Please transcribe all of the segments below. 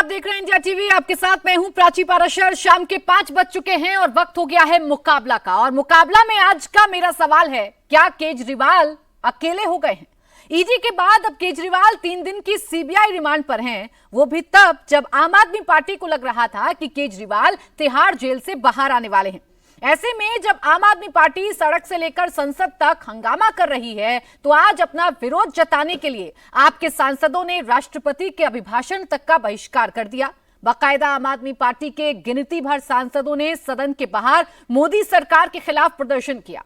आप देख रहे हैं इंडिया टीवी। आपके साथ मैं हूं प्राची पाराशर। शाम के 5 बज चुके हैं और वक्त हो गया है मुकाबला का। और मुकाबला में आज का मेरा सवाल है, क्या केजरीवाल अकेले हो गए हैं? ईडी के बाद अब केजरीवाल 3 दिन की सीबीआई रिमांड पर हैं, वो भी तब जब आम आदमी पार्टी को लग रहा था कि केजरीवाल तिहाड़ जेल से बाहर आने वाले हैं। ऐसे में जब आम आदमी पार्टी सड़क से लेकर संसद तक हंगामा कर रही है, तो आज अपना विरोध जताने के लिए आपके सांसदों ने राष्ट्रपति के अभिभाषण तक का बहिष्कार कर दिया। बाकायदा आम आदमी पार्टी के गिनती भर सांसदों ने सदन के बाहर मोदी सरकार के खिलाफ प्रदर्शन किया।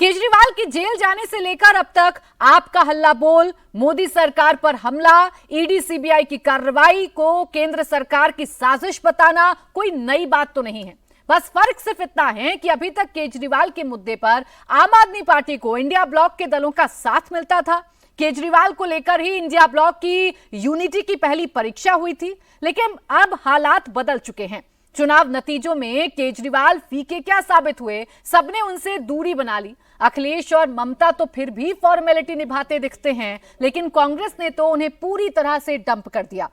केजरीवाल की जेल जाने से लेकर अब तक आपका हल्ला बोल, मोदी सरकार पर हमला, ईडी सीबीआई की कार्रवाई को केंद्र सरकार की साजिश बताना कोई नई बात तो नहीं है। बस फर्क सिर्फ इतना है कि अभी तक केजरीवाल के मुद्दे पर आम आदमी पार्टी को इंडिया ब्लॉक के दलों का साथ मिलता था। केजरीवाल को लेकर ही इंडिया ब्लॉक की यूनिटी की पहली परीक्षा हुई थी, लेकिन अब हालात बदल चुके हैं। चुनाव नतीजों में केजरीवाल फीके क्या साबित हुए? सबने उनसे दूरी बना ली। अखिलेश और ममता तो फिर भी फॉर्मेलिटी निभाते दिखते हैं, लेकिन कांग्रेस ने तो उन्हें पूरी तरह से डंप कर दिया।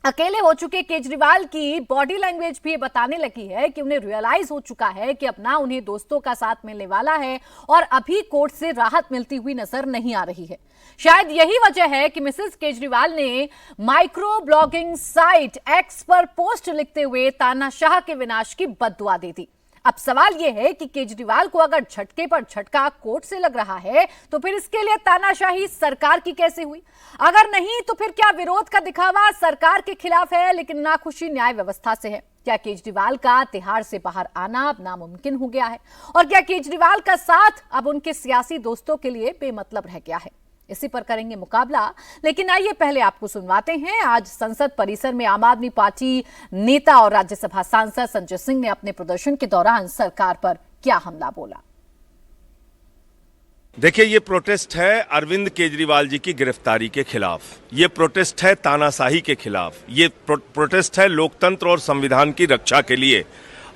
अकेले हो चुके केजरीवाल की बॉडी लैंग्वेज भी ये बताने लगी है कि उन्हें रियलाइज हो चुका है कि अब ना उन्हें दोस्तों का साथ मिलने वाला है और अभी कोर्ट से राहत मिलती हुई नजर नहीं आ रही है। शायद यही वजह है कि मिसेस केजरीवाल ने माइक्रो ब्लॉगिंग साइट एक्स पर पोस्ट लिखते हुए तानाशाह के विनाश की बद्दुआ दे दी। अब सवाल यह है कि केजरीवाल को अगर झटके पर झटका कोर्ट से लग रहा है, तो फिर इसके लिए तानाशाही सरकार की कैसे हुई? अगर नहीं, तो फिर क्या विरोध का दिखावा सरकार के खिलाफ है लेकिन नाखुशी न्याय व्यवस्था से है? क्या केजरीवाल का तिहाड़ से बाहर आना अब नामुमकिन हो गया है? और क्या केजरीवाल का साथ अब उनके सियासी दोस्तों के लिए बेमतलब रह गया है? इसी पर करेंगे मुकाबला, लेकिन आइए पहले आपको सुनवाते हैं आज संसद परिसर में आम आदमी पार्टी नेता और राज्यसभा सांसद संजय सिंह ने अपने प्रदर्शन के दौरान सरकार पर क्या हमला बोला। देखिए, ये प्रोटेस्ट है अरविंद केजरीवाल जी की गिरफ्तारी के खिलाफ, ये प्रोटेस्ट है तानाशाही के खिलाफ, ये प्रोटेस्ट है लोकतंत्र और संविधान की रक्षा के लिए।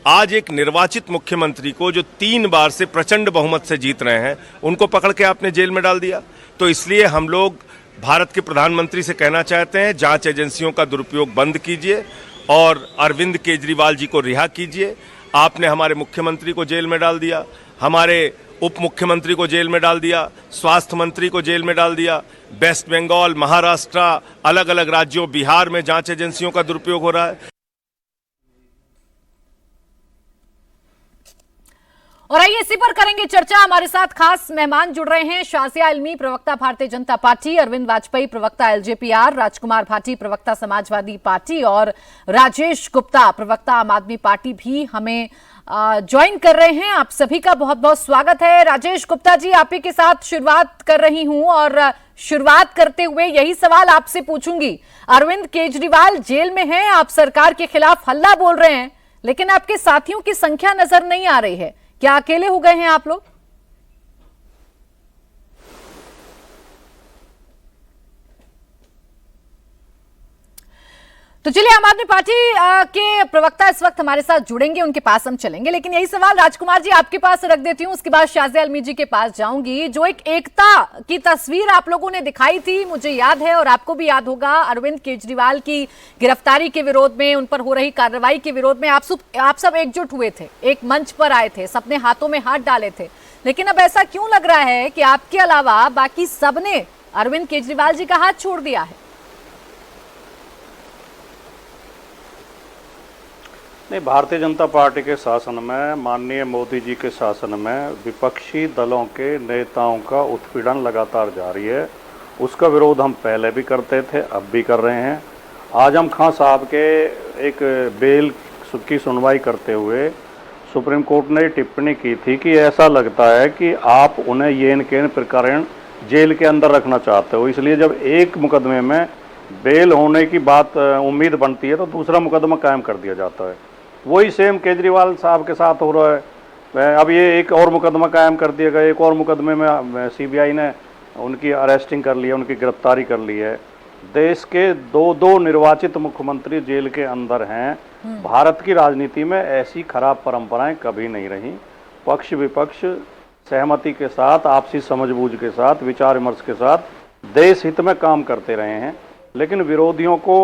आज एक निर्वाचित मुख्यमंत्री को जो 3 बार से प्रचंड बहुमत से जीत रहे हैं, उनको पकड़ के आपने जेल में डाल दिया। तो इसलिए हम लोग भारत के प्रधानमंत्री से कहना चाहते हैं, जांच एजेंसियों का दुरुपयोग बंद कीजिए और अरविंद केजरीवाल जी को रिहा कीजिए। आपने हमारे मुख्यमंत्री को जेल में डाल दिया, हमारे उप मुख्यमंत्री को जेल में डाल दिया, स्वास्थ्य मंत्री को जेल में डाल दिया। वेस्ट बंगाल, महाराष्ट्र, अलग अलग राज्यों, बिहार में जांच एजेंसियों का दुरुपयोग हो रहा है। और आइए इसी पर करेंगे चर्चा। हमारे साथ खास मेहमान जुड़ रहे हैं, शाजिया इल्मी प्रवक्ता भारतीय जनता पार्टी, अरविंद वाजपेयी प्रवक्ता एलजेपीआर, राजकुमार भाटी प्रवक्ता समाजवादी पार्टी और राजेश गुप्ता प्रवक्ता आम आदमी पार्टी भी हमें ज्वाइन कर रहे हैं। आप सभी का बहुत बहुत स्वागत है। राजेश गुप्ता जी, आप ही के साथ शुरुआत कर रही हूं और शुरुआत करते हुए यही सवाल आपसे पूछूंगी। अरविंद केजरीवाल जेल में हैं, आप सरकार के खिलाफ हल्ला बोल रहे हैं, लेकिन आपके साथियों की संख्या नजर नहीं आ रही है। क्या अकेले हो गए हैं आप लोग? तो चलिए, आम आदमी पार्टी के प्रवक्ता इस वक्त हमारे साथ जुड़ेंगे, उनके पास हम चलेंगे, लेकिन यही सवाल राजकुमार जी आपके पास रख देती हूं, उसके बाद शाजिया इल्मी जी के पास जाऊंगी। जो एक एकता की तस्वीर आप लोगों ने दिखाई थी, मुझे याद है और आपको भी याद होगा, अरविंद केजरीवाल की गिरफ्तारी के विरोध में, उन पर हो रही कार्रवाई के विरोध में आप सब एकजुट हुए थे, एक मंच पर आए थे, सबने हाथों में हाथ डाले थे। लेकिन अब ऐसा क्यों लग रहा है कि आपके अलावा बाकी सबने अरविंद केजरीवाल जी का हाथ छोड़ दिया है? नहीं, भारतीय जनता पार्टी के शासन में, माननीय मोदी जी के शासन में विपक्षी दलों के नेताओं का उत्पीड़न लगातार जारी है। उसका विरोध हम पहले भी करते थे, अब भी कर रहे हैं। आजम खान साहब के एक बेल की सुनवाई करते हुए सुप्रीम कोर्ट ने टिप्पणी की थी कि ऐसा लगता है कि आप उन्हें येन केन प्रकरण जेल के अंदर रखना चाहते हो, इसलिए जब एक मुकदमे में बेल होने की बात उम्मीद बनती है तो दूसरा मुकदमा कायम कर दिया जाता है। वही सेम केजरीवाल साहब के साथ हो रहा है। अब ये एक और मुकदमा कायम कर दिया गया, एक और मुकदमे में सीबीआई ने उनकी अरेस्टिंग कर ली है, उनकी गिरफ्तारी कर ली है। देश के 2 निर्वाचित मुख्यमंत्री जेल के अंदर हैं। भारत की राजनीति में ऐसी खराब परंपराएं कभी नहीं रही। पक्ष विपक्ष सहमति के साथ, आपसी समझबूझ के साथ, विचार विमर्श के साथ देश हित में काम करते रहे हैं। लेकिन विरोधियों को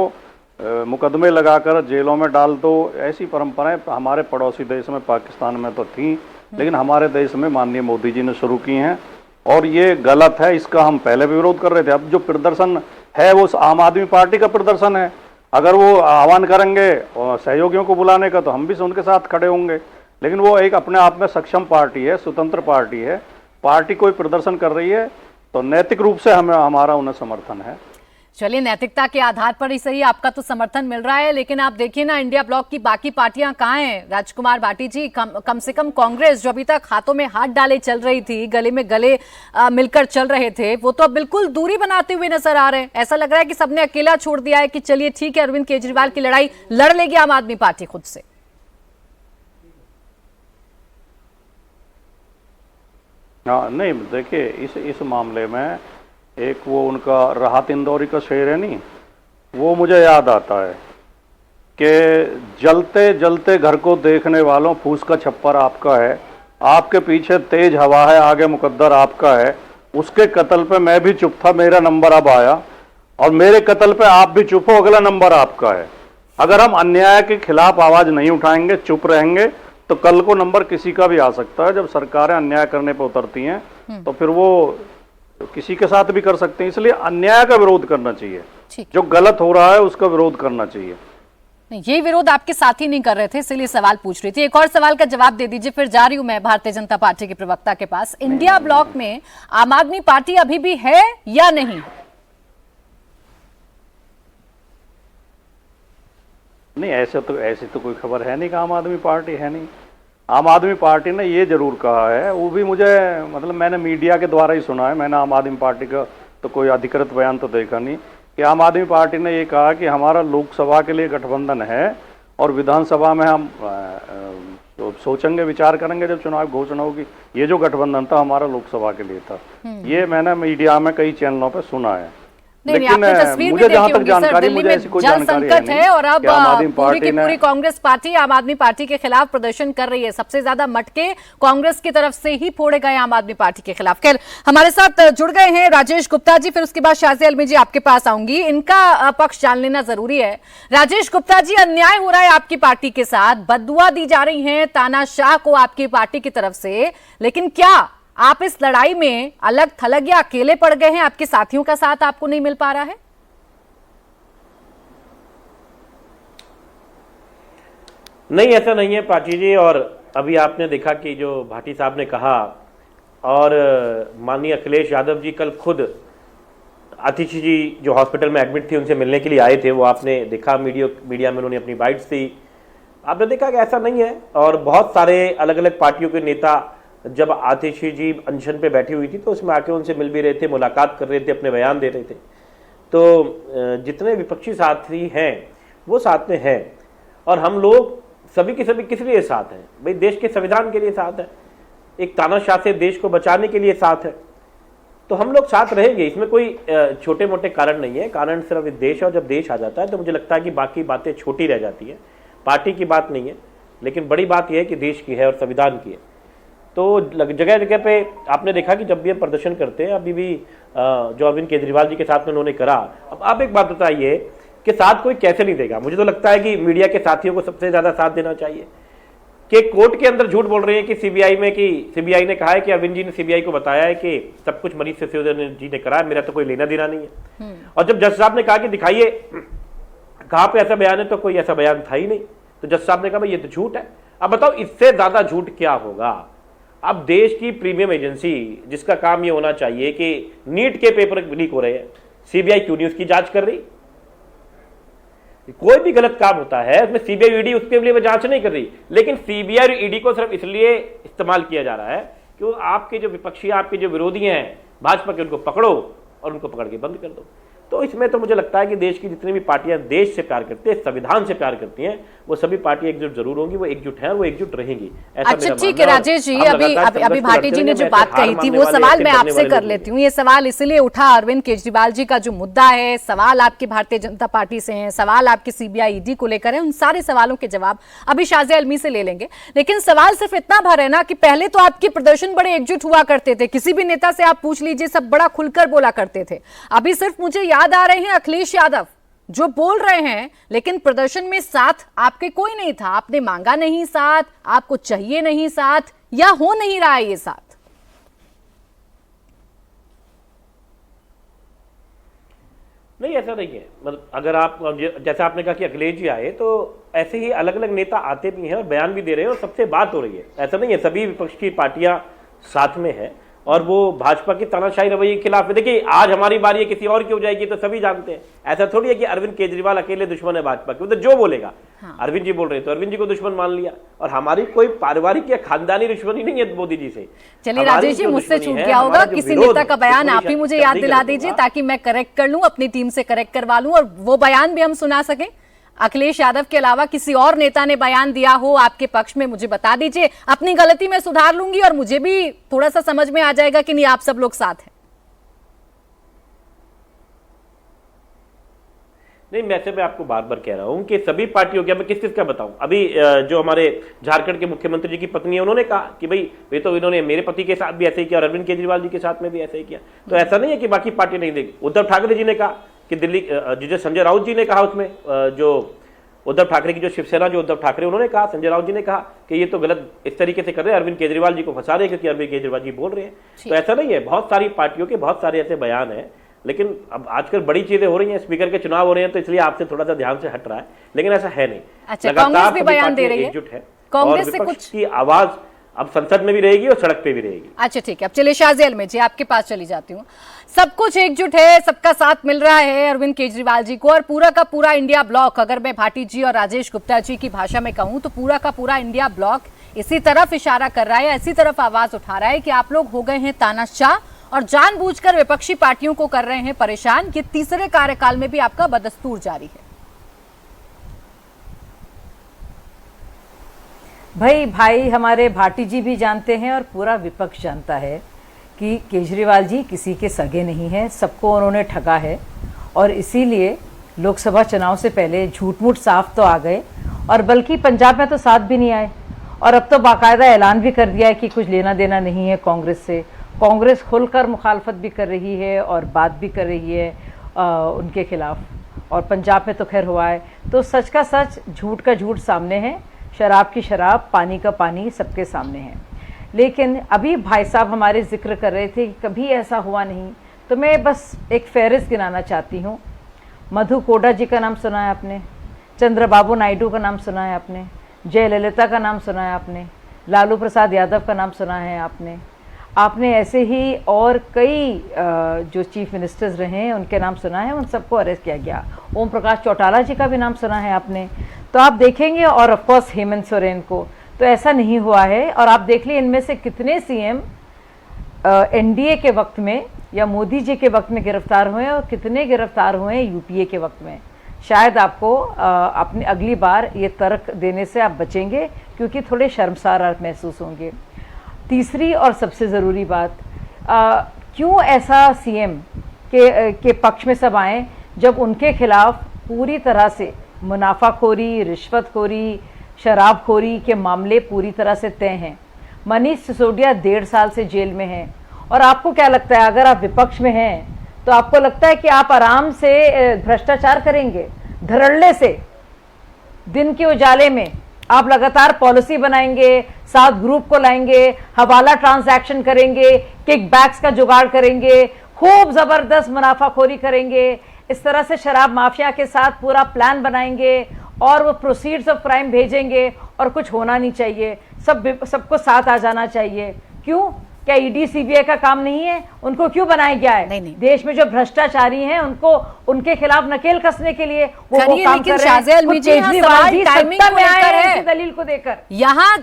मुकदमे लगाकर जेलों में डाल दो, ऐसी परंपराएं हमारे पड़ोसी देश में पाकिस्तान में तो थी, लेकिन हमारे देश में माननीय मोदी जी ने शुरू की हैं और ये गलत है। इसका हम पहले भी विरोध कर रहे थे। अब जो प्रदर्शन है वो आम आदमी पार्टी का प्रदर्शन है। अगर वो आह्वान करेंगे और सहयोगियों को बुलाने का तो हम भी उनके साथ खड़े होंगे, लेकिन वो एक अपने आप में सक्षम पार्टी है, स्वतंत्र पार्टी है। पार्टी कोई प्रदर्शन कर रही है तो नैतिक रूप से हमारा उन्हें समर्थन है। चलिए, नैतिकता के आधार पर ही सही आपका तो समर्थन मिल रहा है, लेकिन आप देखिए ना इंडिया ब्लॉक की बाकी पार्टियां कहाँ हैं? राजकुमार भाटी जी, कम से कम कांग्रेस जो अभी तक हाथों में हाथ डाले चल रही थी, गले में गले मिलकर चल रहे थे, वो तो अब बिल्कुल दूरी बनाते हुए नजर आ रहे हैं। ऐसा लग रहा है कि सबने अकेला छोड़ दिया है कि चलिए ठीक है, अरविंद केजरीवाल की लड़ाई लड़ लेगी आम आदमी पार्टी खुद से। हाँ, नहीं देखिए, इस मामले में एक वो उनका राहत इंदौरी का शेर है नहीं, वो मुझे याद आता है कि जलते जलते घर को देखने वालों, फूस का छप्पर आपका है, आपके पीछे तेज हवा है, आगे मुकद्दर आपका है। उसके कत्ल पे मैं भी चुप था, मेरा नंबर अब आया, और मेरे कत्ल पे आप भी चुप हो, अगला नंबर आपका है। अगर हम अन्याय के खिलाफ आवाज नहीं उठाएंगे, चुप रहेंगे, तो कल को नंबर किसी का भी आ सकता है। जब सरकारें अन्याय करने पर उतरती हैं तो फिर वो किसी के साथ भी कर सकते हैं। इसलिए अन्याय का विरोध करना चाहिए, जो गलत हो रहा है उसका विरोध करना चाहिए। ये विरोध आपके साथी नहीं कर रहे थे, इसलिए सवाल पूछ रही थी। एक और सवाल का जवाब दे दीजिए, फिर जा रही हूं मैं भारतीय जनता पार्टी के प्रवक्ता के पास। इंडिया ब्लॉक में आम आदमी पार्टी अभी भी है या नहीं? नहीं, ऐसे तो कोई खबर है नहीं कि आम आदमी पार्टी है नहीं। आम आदमी पार्टी ने ये जरूर कहा है, वो भी मुझे मतलब मैंने मीडिया के द्वारा ही सुना है, मैंने आम आदमी पार्टी का तो कोई अधिकृत बयान तो देखा नहीं, कि आम आदमी पार्टी ने ये कहा कि हमारा लोकसभा के लिए गठबंधन है और विधानसभा में हम सोचेंगे, विचार करेंगे जब चुनाव घोषणा होगी। ये जो गठबंधन था हमारा लोकसभा के लिए था। ये मैंने मीडिया में कई चैनलों पर सुना है। नहीं, आपने तस्वीर भी देखी होगी सर, दिल्ली में जल संकट है और अब पूरी की पूरी कांग्रेस पार्टी आम आदमी पार्टी के खिलाफ प्रदर्शन कर रही है। सबसे ज्यादा मटके कांग्रेस की तरफ से ही फोड़े गए आम आदमी पार्टी के खिलाफ। खैर, हमारे साथ जुड़ गए हैं राजेश गुप्ता जी, फिर उसके बाद शाज़िया अलमी जी आपके पास आऊंगी। इनका पक्ष जान लेना जरूरी है। राजेश गुप्ता जी, अन्याय हो रहा है आपकी पार्टी के साथ, बददुआ दी जा रही है तानाशाह को आपकी पार्टी की तरफ से, लेकिन क्या आप इस लड़ाई में अलग थलग या अकेले पड़ गए हैं? आपके साथियों का साथ आपको नहीं मिल पा रहा है? नहीं, ऐसा नहीं है पाची जी। और अभी आपने देखा कि जो भाटी साहब ने कहा, और माननीय अखिलेश यादव जी कल खुद आतिशी जी जो हॉस्पिटल में एडमिट थी उनसे मिलने के लिए आए थे, वो आपने देखा मीडिया में उन्होंने अपनी बाइट्स दी। आपने देखा कि ऐसा नहीं है। और बहुत सारे अलग अलग पार्टियों के नेता जब आतिशी जी अनशन पे बैठी हुई थी तो उसमें आके उनसे मिल भी रहे थे, मुलाकात कर रहे थे, अपने बयान दे रहे थे। तो जितने विपक्षी साथी हैं वो साथ में हैं, और हम लोग सभी के सभी किस लिए साथ हैं? भाई देश के संविधान के लिए साथ है, एक तानाशाह से देश को बचाने के लिए साथ है, तो हम लोग साथ रहेंगे। इसमें कोई छोटे मोटे कारण नहीं है। कारण सिर्फ देश है, और जब देश आ जाता है तो मुझे लगता है कि बाकी बातें छोटी रह जाती है। पार्टी की बात नहीं है, लेकिन बड़ी बात यह है कि देश की है और संविधान की है। तो जगह जगह पे आपने देखा कि जब भी हम प्रदर्शन करते हैं, अभी भी जो अरविंद केजरीवाल जी के साथ में उन्होंने करा। अब आप एक बात बताइए कि साथ कोई कैसे नहीं देगा? मुझे तो लगता है कि मीडिया के साथियों को सबसे ज्यादा साथ देना चाहिए। कि कोर्ट के अंदर झूठ बोल रहे हैं कि सीबीआई ने कहा है कि अरविंद जी ने सीबीआई को बताया है कि सब कुछ मनीष सिसोदिया जी ने करा है, मेरा तो कोई लेना देना नहीं है। और जब जज साहब ने कहा कि दिखाइए कहां पे ऐसा बयान है, तो कोई ऐसा बयान था ही नहीं। तो जज साहब ने कहा भाई ये तो झूठ है। अब बताओ इससे ज्यादा झूठ क्या होगा? अब देश की प्रीमियम एजेंसी जिसका काम ये होना चाहिए कि नीट के पेपर लीक हो रहे हैं, सीबीआई क्यों नहीं उसकी जांच कर रही? कोई भी गलत काम होता है उसमें सीबीआई ईडी उसके लिए जांच नहीं कर रही, लेकिन सीबीआई और ईडी को सिर्फ इसलिए इस्तेमाल किया जा रहा है कि वो आपके जो विपक्षी, आपके जो विरोधी हैं भाजपा के, उनको पकड़ो और उनको पकड़ के बंद कर दो। तो इसमें तो मुझे लगता है कि देश की जितनी भी पार्टियां देश से प्यार करती है, संविधान से प्यार करती हैं, वो सभी पार्टियां एकजुट जरूर होंगी, वो एकजुट हैं, वो एकजुट रहेंगी। अच्छा ठीक है राजेश जी, अभी भाटी जी ने जो बात कही थी वो सवाल मैं आपसे कर लेती हूँ। ये सवाल इसलिए उठा, अरविंद केजरीवाल जी का जो मुद्दा है, सवाल आपकी भारतीय जनता पार्टी से हैं, सवाल आपकी सीबीआई ईडी को लेकर है, उन सारे सवालों के जवाब अभी शाज़िया अलमी से ले लेंगे। लेकिन सवाल सिर्फ इतना भर है ना कि पहले तो आपके प्रदर्शन बड़े एकजुट हुआ करते थे, किसी भी नेता से आप पूछ लीजिए सब बड़ा खुलकर बोला करते थे। अभी सिर्फ मुझे याद आ रहे हैं अखिलेश यादव, जो बोल रहे हैं, लेकिन प्रदर्शन में साथ आपके कोई नहीं था, आपने मांगा नहीं साथ, आपको चाहिए नहीं साथ, या हो नहीं रहा है ये साथ? नहीं, ऐसा नहीं है। मतलब अगर आप, जैसा आपने कहा कि अखिलेश जी आए, तो ऐसे ही अलग अलग नेता आते भी हैं और बयान भी दे रहे हैं और सबसे बात हो रही है। ऐसा नहीं है, सभी विपक्ष की पार्टियां साथ में है और वो भाजपा की तानाशाही रवैये के खिलाफ है। देखिए, आज हमारी बारी है, किसी और की हो जाएगी तो सभी जानते हैं। ऐसा थोड़ी है कि अरविंद केजरीवाल अकेले दुश्मन है भाजपा के, तो जो बोलेगा। हाँ। अरविंद जी बोल रहे हैं तो अरविंद जी को दुश्मन मान लिया, और हमारी कोई पारिवारिक या खानदानी दुश्मनी नहीं है मोदी जी से। चलिए राजेश जी, मुझसे छूट गया होगा, किसी नेता का बयान आप ही मुझे याद दिला दीजिए ताकि मैं करेक्ट कर लूं, अपनी टीम से करेक्ट करवा लूं और वो बयान भी हम सुना सके। अखिलेश यादव के अलावा किसी और नेता ने बयान दिया हो आपके पक्ष में, मुझे बता दीजिए। अपनी गलती मैं सुधार लूंगी और मुझे भी थोड़ा सा समझ में आ जाएगा कि नहीं आप सब लोग साथ हैं। नहीं, मैं आपको बार बार कह रहा हूं कि सभी पार्टियों के, मैं किस किस का बताऊं। अभी जो हमारे झारखंड के मुख्यमंत्री जी की पत्नी है, उन्होंने कहा कि भाई वे तो इन्होंने मेरे पति के साथ भी ऐसे ही किया और अरविंद केजरीवाल जी के साथ में भी ऐसे ही किया। तो ऐसा नहीं है कि बाकी पार्टी नहीं देगी। उद्धव ठाकरे जी ने कहा कि दिल्ली, जो संजय राउत जी ने कहा उसमें, जो उद्धव ठाकरे की जो शिवसेना, जो उद्धव ठाकरे, उन्होंने कहा, संजय राउत जी ने कहा कि ये तो गलत इस तरीके से कर रहे हैं, अरविंद केजरीवाल जी को फंसा रहे हैं क्योंकि अरविंद केजरीवाल जी बोल रहे हैं। तो ऐसा नहीं है, बहुत सारी पार्टियों के बहुत सारे ऐसे बयान हैं। लेकिन अब आजकल बड़ी चीजें हो रही हैं, स्पीकर के चुनाव हो रहे हैं, तो इसलिए आपसे थोड़ा सा ध्यान से हट रहा है, लेकिन ऐसा है नहीं। अच्छा, कांग्रेस भी बयान दे रही है, एकजुट है, कांग्रेस से कुछ की आवाज अब संसद में भी रहेगी और सड़क पे भी रहेगी। अच्छा ठीक है, अब चलिए शाहजेल में जी आपके पास चली जाती हूँ। सब कुछ एकजुट है, सबका साथ मिल रहा है अरविंद केजरीवाल जी को, और पूरा का पूरा इंडिया ब्लॉक, अगर मैं भाटी जी और राजेश गुप्ता जी की भाषा में कहूँ तो पूरा का पूरा इंडिया ब्लॉक इसी तरफ इशारा कर रहा है, इसी तरफ आवाज उठा रहा है कि आप लोग हो गए हैं तानाशाह और जानबूझकर विपक्षी पार्टियों को कर रहे हैं परेशान। ये तीसरे कार्यकाल में भी आपका बदस्तूर जारी है। भाई हमारे भाटी जी भी जानते हैं और पूरा विपक्ष जानता है कि केजरीवाल जी किसी के सगे नहीं हैं, सबको उन्होंने ठगा है और इसीलिए लोकसभा चुनाव से पहले झूठ मूठ साफ तो आ गए, और बल्कि पंजाब में तो साथ भी नहीं आए, और अब तो बाकायदा ऐलान भी कर दिया है कि कुछ लेना देना नहीं है कांग्रेस से। कांग्रेस खुलकर मुखालफत भी कर रही है और बात भी कर रही है उनके खिलाफ, और पंजाब में तो खैर हुआ है। तो सच का सच, झूठ का झूठ सामने है, शराब की शराब, पानी का पानी सबके सामने है। लेकिन अभी भाई साहब हमारे जिक्र कर रहे थे कि कभी ऐसा हुआ नहीं, तो मैं बस एक फहरिस्त गिनाना चाहती हूँ। मधु कोड़ा जी का नाम सुना है आपने, चंद्रबाबू नायडू का नाम सुना है आपने, जयललिता का नाम सुना है आपने, लालू प्रसाद यादव का नाम सुना है आपने ऐसे ही और कई जो चीफ मिनिस्टर्स रहे हैं उनके नाम सुना है, उन सबको अरेस्ट किया गया। ओम प्रकाश चौटाला जी का भी नाम सुना है आपने, तो आप देखेंगे, और ऑफ कोर्स हेमंत सोरेन को। तो ऐसा नहीं हुआ है, और आप देख लिए इनमें से कितने सीएम एनडीए के वक्त में या मोदी जी के वक्त में गिरफ्तार हुए और कितने गिरफ्तार हुए यूपीए के वक्त में। शायद आपको अपनी अगली बार ये तर्क देने से आप बचेंगे, क्योंकि थोड़े शर्मसार आप महसूस होंगे। तीसरी और सबसे ज़रूरी बात, क्यों ऐसा सीएम के पक्ष में सब आए जब उनके खिलाफ पूरी तरह से मुनाफाखोरी, रिश्वतखोरी, शराबखोरी के मामले पूरी तरह से तय हैं। मनीष सिसोदिया 1.5 साल से जेल में हैं, और आपको क्या लगता है, अगर आप विपक्ष में हैं तो आपको लगता है कि आप आराम से भ्रष्टाचार करेंगे धड़ल्ले से? दिन के उजाले में आप लगातार पॉलिसी बनाएंगे, 7 ग्रुप को लाएंगे, हवाला ट्रांजैक्शन करेंगे, किकबैक्स का जुगाड़ करेंगे, खूब जबरदस्त मुनाफाखोरी करेंगे, इस तरह से शराब माफिया के साथ पूरा प्लान बनाएंगे और वो प्रोसीड्स ऑफ क्राइम भेजेंगे, और कुछ होना नहीं चाहिए, सबको साथ आ जाना चाहिए। क्यों? क्या ईडी सीबीआई का काम नहीं है? उनको क्यों बनाया गया है? नहीं। देश में जो भ्रष्टाचारी हैं उनको उनके खिलाफ नकेल कसने के लिए वो काम लेकिन कर रहे हैं। सवाल टाइमिंग को लेकर है, दलील को देकर यहाँ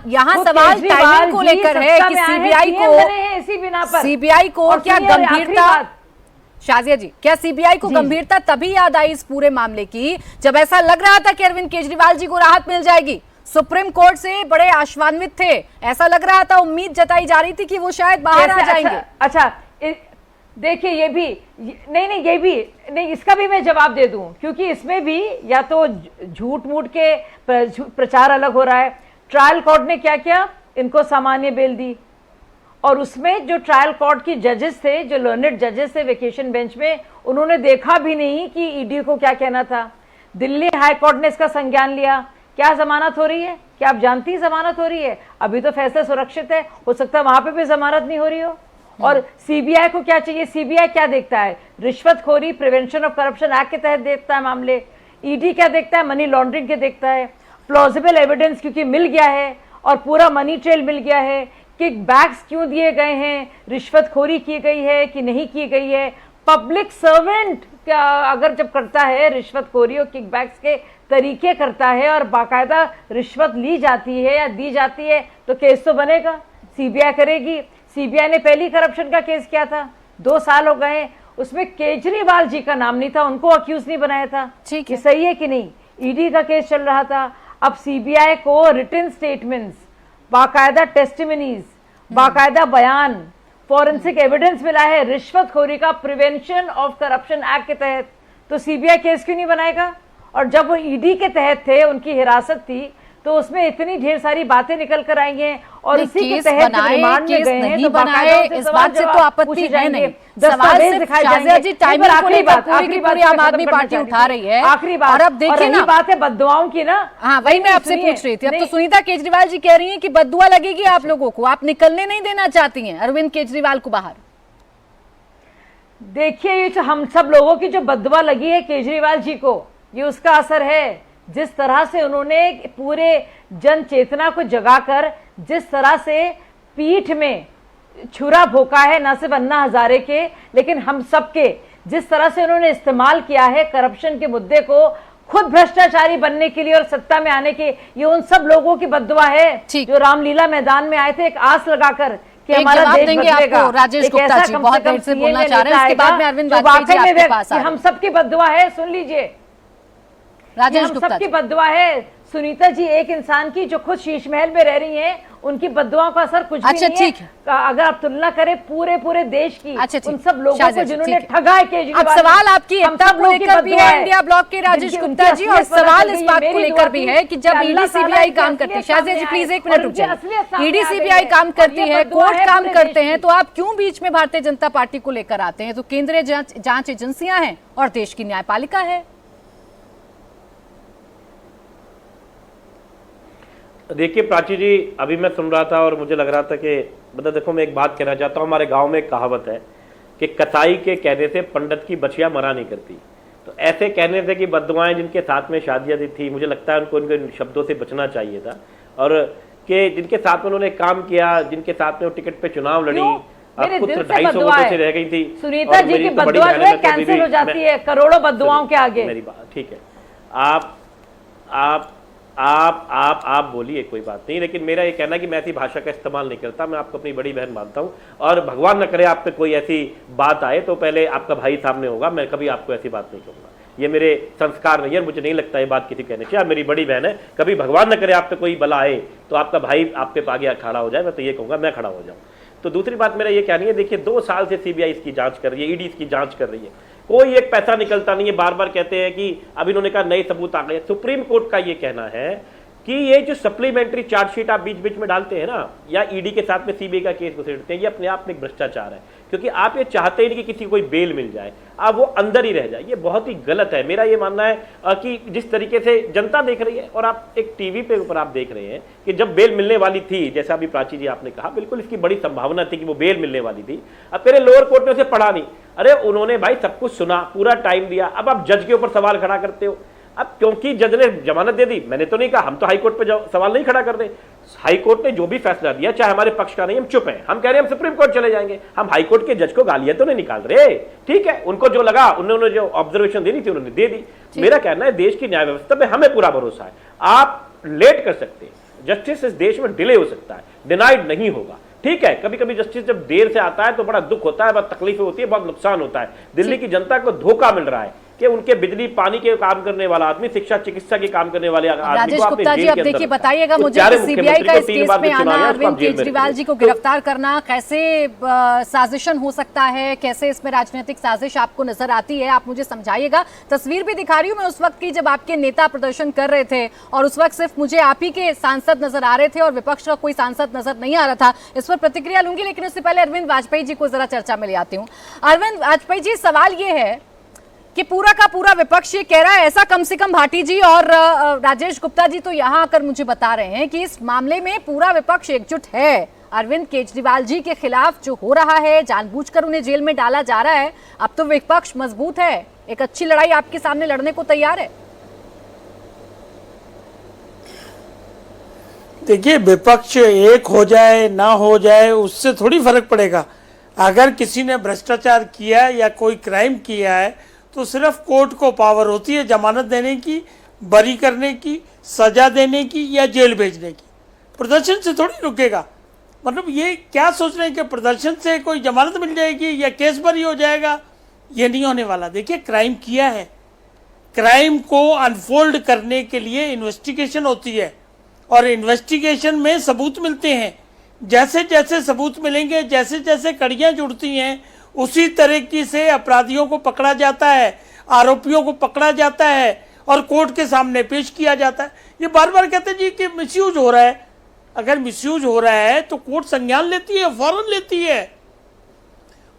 सवाल टाइमिंग को लेकर है कि सीबीआई को क्या गंभीरता, शाजिया जी, क्या सीबीआई को गंभीरता तभी याद आई इस पूरे मामले की जब ऐसा लग रहा था कि अरविंद केजरीवाल जी को राहत मिल जाएगी? सुप्रीम कोर्ट से बड़े आश्वान्वित थे, ऐसा लग रहा था, उम्मीद जताई जा रही थी कि वो शायद बाहर आ जाएंगे। अच्छा देखिए, ये भी नहीं, ये भी नहीं, इसका भी मैं जवाब दे दूं, क्योंकि इसमें भी या तो झूठ मूठ के प्रचार अलग हो रहा है। ट्रायल कोर्ट ने क्या किया, इनको सामान्य बेल दी, और उसमें जो ट्रायल कोर्ट की जजेस थे, जो लर्नेड जजेस थे वेकेशन बेंच में, उन्होंने देखा भी नहीं कि ईडी को क्या कहना था। दिल्ली हाई कोर्ट ने इसका संज्ञान लिया। क्या जमानत हो रही है? क्या आप जानती हैं जमानत हो रही है? अभी तो फैसला सुरक्षित है, हो सकता है वहां पे भी जमानत नहीं हो रही हो। और सीबीआई को क्या चाहिए? सीबीआई क्या देखता है? रिश्वतखोरी प्रिवेंशन ऑफ करप्शन एक्ट के तहत देखता है मामले। ईडी क्या देखता है? मनी लॉन्ड्रिंग के देखता है। प्लॉजिबल एविडेंस क्योंकि मिल गया है और पूरा मनी ट्रेल मिल गया है, किक बैक्स क्यों दिए गए हैं, रिश्वतखोरी की गई है कि नहीं की गई है। पब्लिक सर्वेंट क्या अगर जब करता है रिश्वतखोरी और किक बैक्स के तरीके करता है और बाकायदा रिश्वत ली जाती है या दी जाती है, तो केस तो बनेगा, सीबीआई करेगी। सीबीआई ने पहली करप्शन का केस किया था, 2 साल हो गए, उसमें केजरीवाल जी का नाम नहीं था, उनको अक्यूज नहीं बनाया था। ठीक है, सही है कि नहीं? ईडी का केस चल रहा था। अब सीबीआई को रिटन स्टेटमेंट्स, बाकायदा टेस्टिमनीज, बाकायदा बयान, फॉरेंसिक एविडेंस मिला है रिश्वतखोरी का प्रिवेंशन ऑफ करप्शन एक्ट के तहत, तो सीबीआई केस क्यों नहीं बनाएगा? और जब वो ईडी के तहत थे, उनकी हिरासत थी, तो उसमें इतनी ढेर सारी बातें निकल कर आई हैं और इसी के तहत रिमांड में गए हैं, तो बनाए इस बात से तो आपत्ति है नहीं। सवाल सिर्फ शाजिया जी टाइमिंग को लेकर पूरी की पूरी आम आदमी पार्टी उठा रही है। आखिरी बात, और अब देखिए ना, बात है बददुआओं की ना। हाँ, वही मैं आपसे पूछ रही थी। अब तो सुनीता केजरीवाल जी कह रही हैं कि बददुआ लगेगी आप लोगों को, आप निकलने नहीं देना चाहती हैं अरविंद केजरीवाल को बाहर। देखिए, ये जो हम सब लोगों की जो बददुआ लगी है केजरीवाल जी को, ये उसका असर है। जिस तरह से उन्होंने पूरे जन चेतना को जगाकर, जिस तरह से पीठ में छुरा भोंका है, न सिर्फ अन्ना हजारे के लेकिन हम सबके, जिस तरह से उन्होंने इस्तेमाल किया है करप्शन के मुद्दे को खुद भ्रष्टाचारी बनने के लिए और सत्ता में आने के, ये उन सब लोगों की बददुआ है जो रामलीला मैदान में आए थे एक आस लगाकर कि हमारा देश बदलेगा। राजेश गुप्ता जी बहुत देर से बोलना चाह रहे हैं, उसके बाद में अरविंद वाजपेयी जी आपके पास आ रहे हैं। हम सबकी बददुआ है, सुन लीजिए, राजेश गुप्ता सबकी बददुआ है। सुनीता जी एक इंसान की जो खुद शीश महल में रह रही हैं, उनकी बददुआओं का असर कुछ भी नहीं है। अगर आप तुलना करें पूरे देश की उन सब लोगों को जिन्होंने ठगा है केजरीवाल। अब सवाल आपकी एकता को लेकर भी है इंडिया ब्लॉक के राजेश गुप्ता जी, और सवाल इस बात को लेकर भी है कि जब ईडी सीबीआई काम करती है, शाजिया जी प्लीज एक मिनट रुक जाइए, ईडी सीबीआई काम करती है, कोर्ट काम करते हैं, तो आप क्यों बीच में भारतीय जनता पार्टी को लेकर आते हैं? तो केंद्रीय जांच एजेंसियां हैं और देश की न्यायपालिका है। देखिए प्राची जी, अभी मैं सुन रहा था और मुझे लग रहा था कि मतलब देखो, मैं एक बात कहना चाहता हूँ। हमारे गांव में एक कहावत है कि कसाई के कहने से पंडित की बचिया मरा नहीं करती। तो ऐसे कहने से कि बददुआएं जिनके साथ में शादियां दी थी, मुझे लगता है उनको इनके शब्दों से बचना चाहिए था। और कि जिनके साथ में उन्होंने काम किया, जिनके साथ में वो टिकट पे चुनाव लड़ी, पुत्र 250 वोटों से रह गई थी। सुनीता जी की बददुआ कैंसिल हो जाती है करोड़ों बददुआओं के आगे। मेरी बात ठीक है, आप बोलिए, कोई बात नहीं, लेकिन मेरा ये कहना है कि मैं ऐसी भाषा का इस्तेमाल नहीं करता। मैं आपको अपनी बड़ी बहन मानता हूँ और भगवान न करे आप पे कोई ऐसी बात आए तो पहले आपका भाई सामने होगा, मैं कभी आपको ऐसी बात नहीं कहूँगा। ये मेरे संस्कार नहीं है, मुझे नहीं लगता ये बात किसी कहने चाहिए। आप मेरी बड़ी बहन है, कभी भगवान न करे आप पे कोई बला आए तो आपका भाई आपके आगे खड़ा हो जाए, मैं तो ये कहूँगा मैं खड़ा हो जाऊँ। तो दूसरी बात मेरा ये कहनी है, देखिए 2 साल से सीबीआई इसकी जाँच कर रही है, ईडी इसकी जाँच कर रही है, कोई एक पैसा निकलता नहीं है। बार बार कहते हैं कि अभी इन्होंने कहा नए सबूत आ गए। सुप्रीम कोर्ट का ये कहना है कि ये जो सप्लीमेंट्री चार्जशीट आप बीच बीच में डालते हैं ना, या ईडी के साथ में सीबीआई का केस घुसेड़ते हैं, ये अपने आप में एक भ्रष्टाचार है, क्योंकि आप ये चाहते ही नहीं कि किसी को कोई बेल मिल जाए, आप वो अंदर ही रह जाए। ये बहुत ही गलत है। मेरा ये मानना है कि जिस तरीके से जनता देख रही है और आप एक टीवी पे ऊपर आप देख रहे हैं कि जब बेल मिलने वाली थी, जैसा अभी प्राची जी आपने कहा, बिल्कुल इसकी बड़ी संभावना थी कि वो बेल मिलने वाली थी। अब कह रहे लोअर कोर्ट ने उसे पढ़ा नहीं। अरे उन्होंने भाई सब कुछ सुना, पूरा टाइम दिया, अब आप जज के ऊपर सवाल खड़ा करते हो। अब क्योंकि जज ने जमानत दे दी, मैंने तो नहीं कहा, हम तो हाई कोर्ट पे सवाल नहीं खड़ा कर दे। हाई कोर्ट ने जो भी फैसला दिया, चाहे हमारे पक्ष का नहीं, हम चुप हैं। हम कह रहे हैं हम सुप्रीम कोर्ट चले जाएंगे। हम हाई कोर्ट के जज को गालियां तो नहीं निकाल रहे, ठीक है, उनको जो लगा, उन्होंने जो ऑब्जर्वेशन देनी थी उन्होंने दे दी। मेरा कहना है देश की न्याय व्यवस्था में हमें पूरा भरोसा है। आप लेट कर सकते हैं, जस्टिस इस देश में डिले हो सकता है, डिनाइड नहीं होगा, ठीक है। कभी कभी जस्टिस जब देर से आता है तो बड़ा दुख होता है, बहुत तकलीफें होती है, बहुत नुकसान होता है। दिल्ली की जनता को धोखा मिल रहा है, कि उनके बिजली पानी के काम करने वाला आदमी, शिक्षा चिकित्सा के काम करने वाले आदमी राजेश को आपने गुप्ता जी, जेल अब के अंदर देखिए रखा। बताइएगा तो मुझे प्यारे कि सीबीआई मुख्यमंत्री का को इस 3 केस बार में भी चुना आना, लिया, उसको अरविंद आप जेल में केजरीवाल जी को गिरफ्तार करना कैसे साजिशन हो सकता है, कैसे इसमें राजनीतिक साजिश आपको नजर आती है, आप मुझे समझाइएगा। तस्वीर भी दिखा रही हूँ मैं उस वक्त की जब आपके नेता प्रदर्शन कर रहे थे और उस वक्त सिर्फ मुझे आप ही के सांसद नजर आ रहे थे और विपक्ष का कोई सांसद नजर नहीं आ रहा था। इस पर प्रतिक्रिया लूंगी, लेकिन उससे पहले अरविंद वाजपेयी जी को जरा चर्चा में ले आती हूँ। अरविंद वाजपेयी जी, सवाल ये है कि पूरा का पूरा विपक्ष ये कह रहा है, ऐसा कम से कम भाटी जी और राजेश गुप्ता जी तो यहाँ आकर मुझे बता रहे हैं कि इस मामले में पूरा विपक्ष एकजुट है। अरविंद केजरीवाल जी के खिलाफ जो हो रहा है, जानबूझकर उन्हें जेल में डाला जा रहा है, अब तो विपक्ष मजबूत है, एक अच्छी लड़ाई आपके सामने लड़ने को तैयार है। देखिए, विपक्ष एक हो जाए ना हो जाए उससे थोड़ी फर्क पड़ेगा। अगर किसी ने भ्रष्टाचार किया है या कोई क्राइम किया है तो सिर्फ कोर्ट को पावर होती है जमानत देने की, बरी करने की, सजा देने की या जेल भेजने की। प्रदर्शन से थोड़ी रुकेगा। मतलब ये क्या सोच रहे हैं कि प्रदर्शन से कोई जमानत मिल जाएगी या केस बरी हो जाएगा? ये नहीं होने वाला। देखिए, क्राइम किया है, क्राइम को अनफोल्ड करने के लिए इन्वेस्टिगेशन होती है और इन्वेस्टिगेशन में सबूत मिलते हैं। जैसे जैसे सबूत मिलेंगे, जैसे जैसे कड़ियाँ जुड़ती हैं, उसी तरीके से अपराधियों को पकड़ा जाता है, आरोपियों को पकड़ा जाता है और कोर्ट के सामने पेश किया जाता है। ये बार बार कहते हैं जी कि मिसयूज हो रहा है। अगर मिसयूज हो रहा है तो कोर्ट संज्ञान लेती है, फौरन लेती है।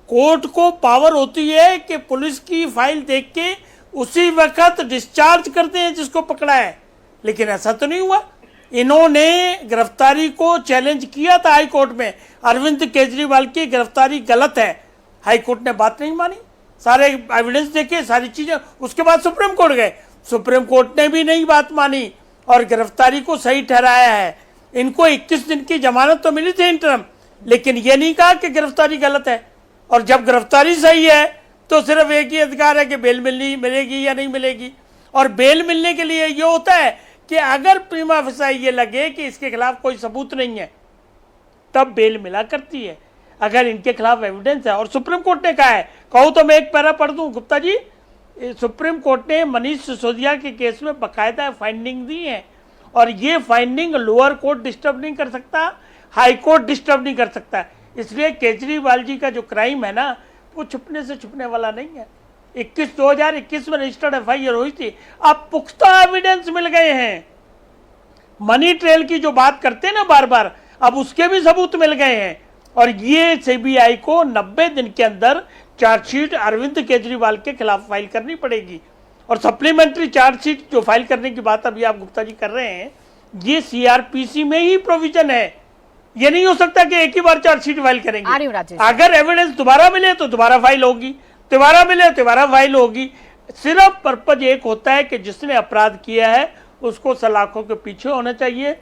कोर्ट को पावर होती है कि पुलिस की फाइल देख के उसी वक्त डिस्चार्ज करते हैं जिसको पकड़ा है, लेकिन ऐसा तो नहीं हुआ। इन्होंने गिरफ्तारी को चैलेंज किया था हाई कोर्ट में, अरविंद केजरीवाल की गिरफ्तारी गलत है। हाई कोर्ट ने बात नहीं मानी, सारे एविडेंस देखे, सारी चीजें, उसके बाद सुप्रीम कोर्ट गए, सुप्रीम कोर्ट ने भी नहीं बात मानी और गिरफ्तारी को सही ठहराया है। इनको 21 दिन की जमानत तो मिली थी इंटरम, लेकिन ये नहीं कहा कि गिरफ्तारी गलत है। और जब गिरफ्तारी सही है तो सिर्फ एक ही अधिकार है कि बेल मिलेगी या नहीं मिलेगी। और बेल मिलने के लिए ये होता है कि अगर प्रीमा फेसाई ये लगे कि इसके खिलाफ कोई सबूत नहीं है तब बेल मिला करती है, अगर इनके खिलाफ एविडेंस है। और सुप्रीम कोर्ट ने कहा है, कहूँ तो मैं एक पैरा पढ़ दूं गुप्ता जी, सुप्रीम कोर्ट ने मनीष सिसोदिया के केस में बाकायदा फाइंडिंग दी है और ये फाइंडिंग लोअर कोर्ट डिस्टर्ब नहीं कर सकता, हाई कोर्ट डिस्टर्ब नहीं कर सकता। इसलिए केजरीवाल जी का जो क्राइम है ना, वो छुपने से छुपने वाला नहीं है। 2021 में रजिस्टर्ड एफआईआर हुई थी, अब पुख्ता एविडेंस मिल गए हैं। मनी ट्रेल की जो बात करते हैं ना बार बार, अब उसके भी सबूत मिल गए हैं और ये सीबीआई को 90 दिन के अंदर चार्जशीट अरविंद केजरीवाल के खिलाफ फाइल करनी पड़ेगी। और सप्लीमेंट्री चार्जशीट जो फाइल करने की बात अभी आप गुप्ता जी कर रहे हैं, ये सीआरपीसी में ही प्रोविजन है। ये नहीं हो सकता कि एक ही बार चार्जशीट फाइल करेंगे। अगर एविडेंस दोबारा मिले तो दोबारा फाइल होगी, दोबारा मिले दोबारा फाइल होगी। सिर्फ पर्पज एक होता है कि जिसने अपराध किया है उसको सलाखों के पीछे होना चाहिए,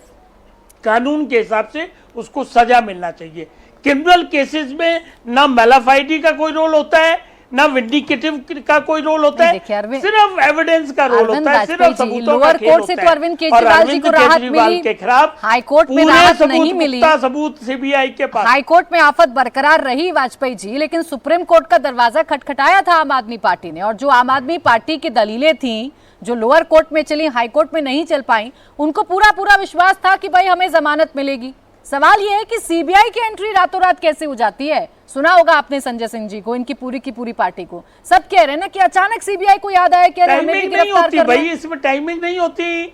कानून के हिसाब से उसको सजा मिलना चाहिए। क्रिमिनल केसेस में ना मेलाफाइडी का कोई रोल होता है, ना विंडिकेटिव का कोई रोल होता है, सिर्फ एविडेंस का रोल होता है, सिर्फ सबूतों का खेल होता है। तो अरविंद केजरीवाल जी को राहत मिली, के खिलाफ हाई कोर्ट में राहत नहीं मिली, सबूत सीबीआई के पास। हाई कोर्ट में आफत बरकरार रही वाजपेयी जी, लेकिन सुप्रीम कोर्ट का दरवाजा खटखटाया था आम आदमी पार्टी ने, और जो आम आदमी पार्टी की दलीलें थी जो लोअर कोर्ट में चली, हाई कोर्ट में नहीं चल पाई, उनको पूरा विश्वास था कि भाई हमें जमानत मिलेगी। सवाल यह है कि सीबीआई की एंट्री रातों रात कैसे हो जाती है। सुना होगा आपने संजय सिंह जी को, इनकी पूरी की पूरी पार्टी को, सब कह रहे हैं ना कि अचानक सीबीआई को याद आया कि हमें भी गिरफ्तार करना है। भाई इसमें टाइमिंग नहीं होती,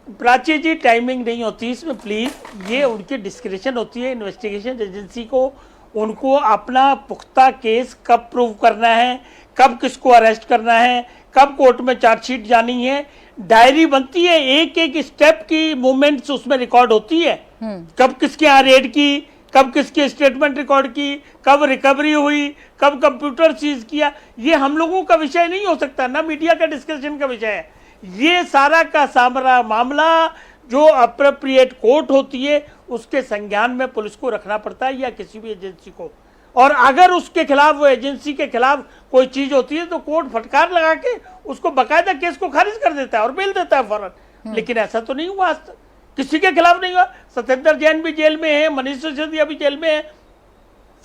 प्राची जी, टाइमिंग नहीं होती इसमें प्लीज। ये उनकी डिस्क्रिप्शन होती है इन्वेस्टिगेशन एजेंसी को, उनको अपना पुख्ता केस कब प्रूव करना है, कब किसको अरेस्ट करना है, कब कोर्ट में चार्जशीट जानी है, डायरी बनती है, एक एक स्टेप की मूवमेंट्स उसमें रिकॉर्ड होती है। कब किसके यहाँ रेड की, कब किसकी स्टेटमेंट रिकॉर्ड की, कब रिकवरी हुई, कब कंप्यूटर सीज किया, ये हम लोगों का विषय नहीं हो सकता, ना मीडिया का डिस्कशन का विषय है। ये सारा का सारा मामला जो अप्रोप्रिएट कोर्ट होती है उसके संज्ञान में पुलिस को रखना पड़ता है या किसी भी एजेंसी को। और अगर उसके खिलाफ, वो एजेंसी के खिलाफ कोई चीज होती है तो कोर्ट फटकार लगा के उसको बकायदा केस को खारिज कर देता है और बेल देता है फौरन। लेकिन ऐसा तो नहीं हुआ आज तक, किसी के खिलाफ नहीं हुआ। सत्येंद्र जैन भी जेल में है, मनीष सिसोदिया भी जेल में है,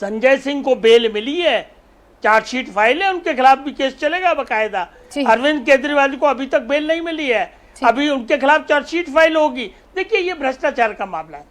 संजय सिंह को बेल मिली है चार्जशीट फाइल है, उनके खिलाफ भी केस चलेगा बाकायदा। जी। अरविंद केजरीवाल को अभी तक बेल नहीं मिली है, अभी उनके खिलाफ चार्जशीट फाइल होगी। देखिए ये भ्रष्टाचार का मामला है,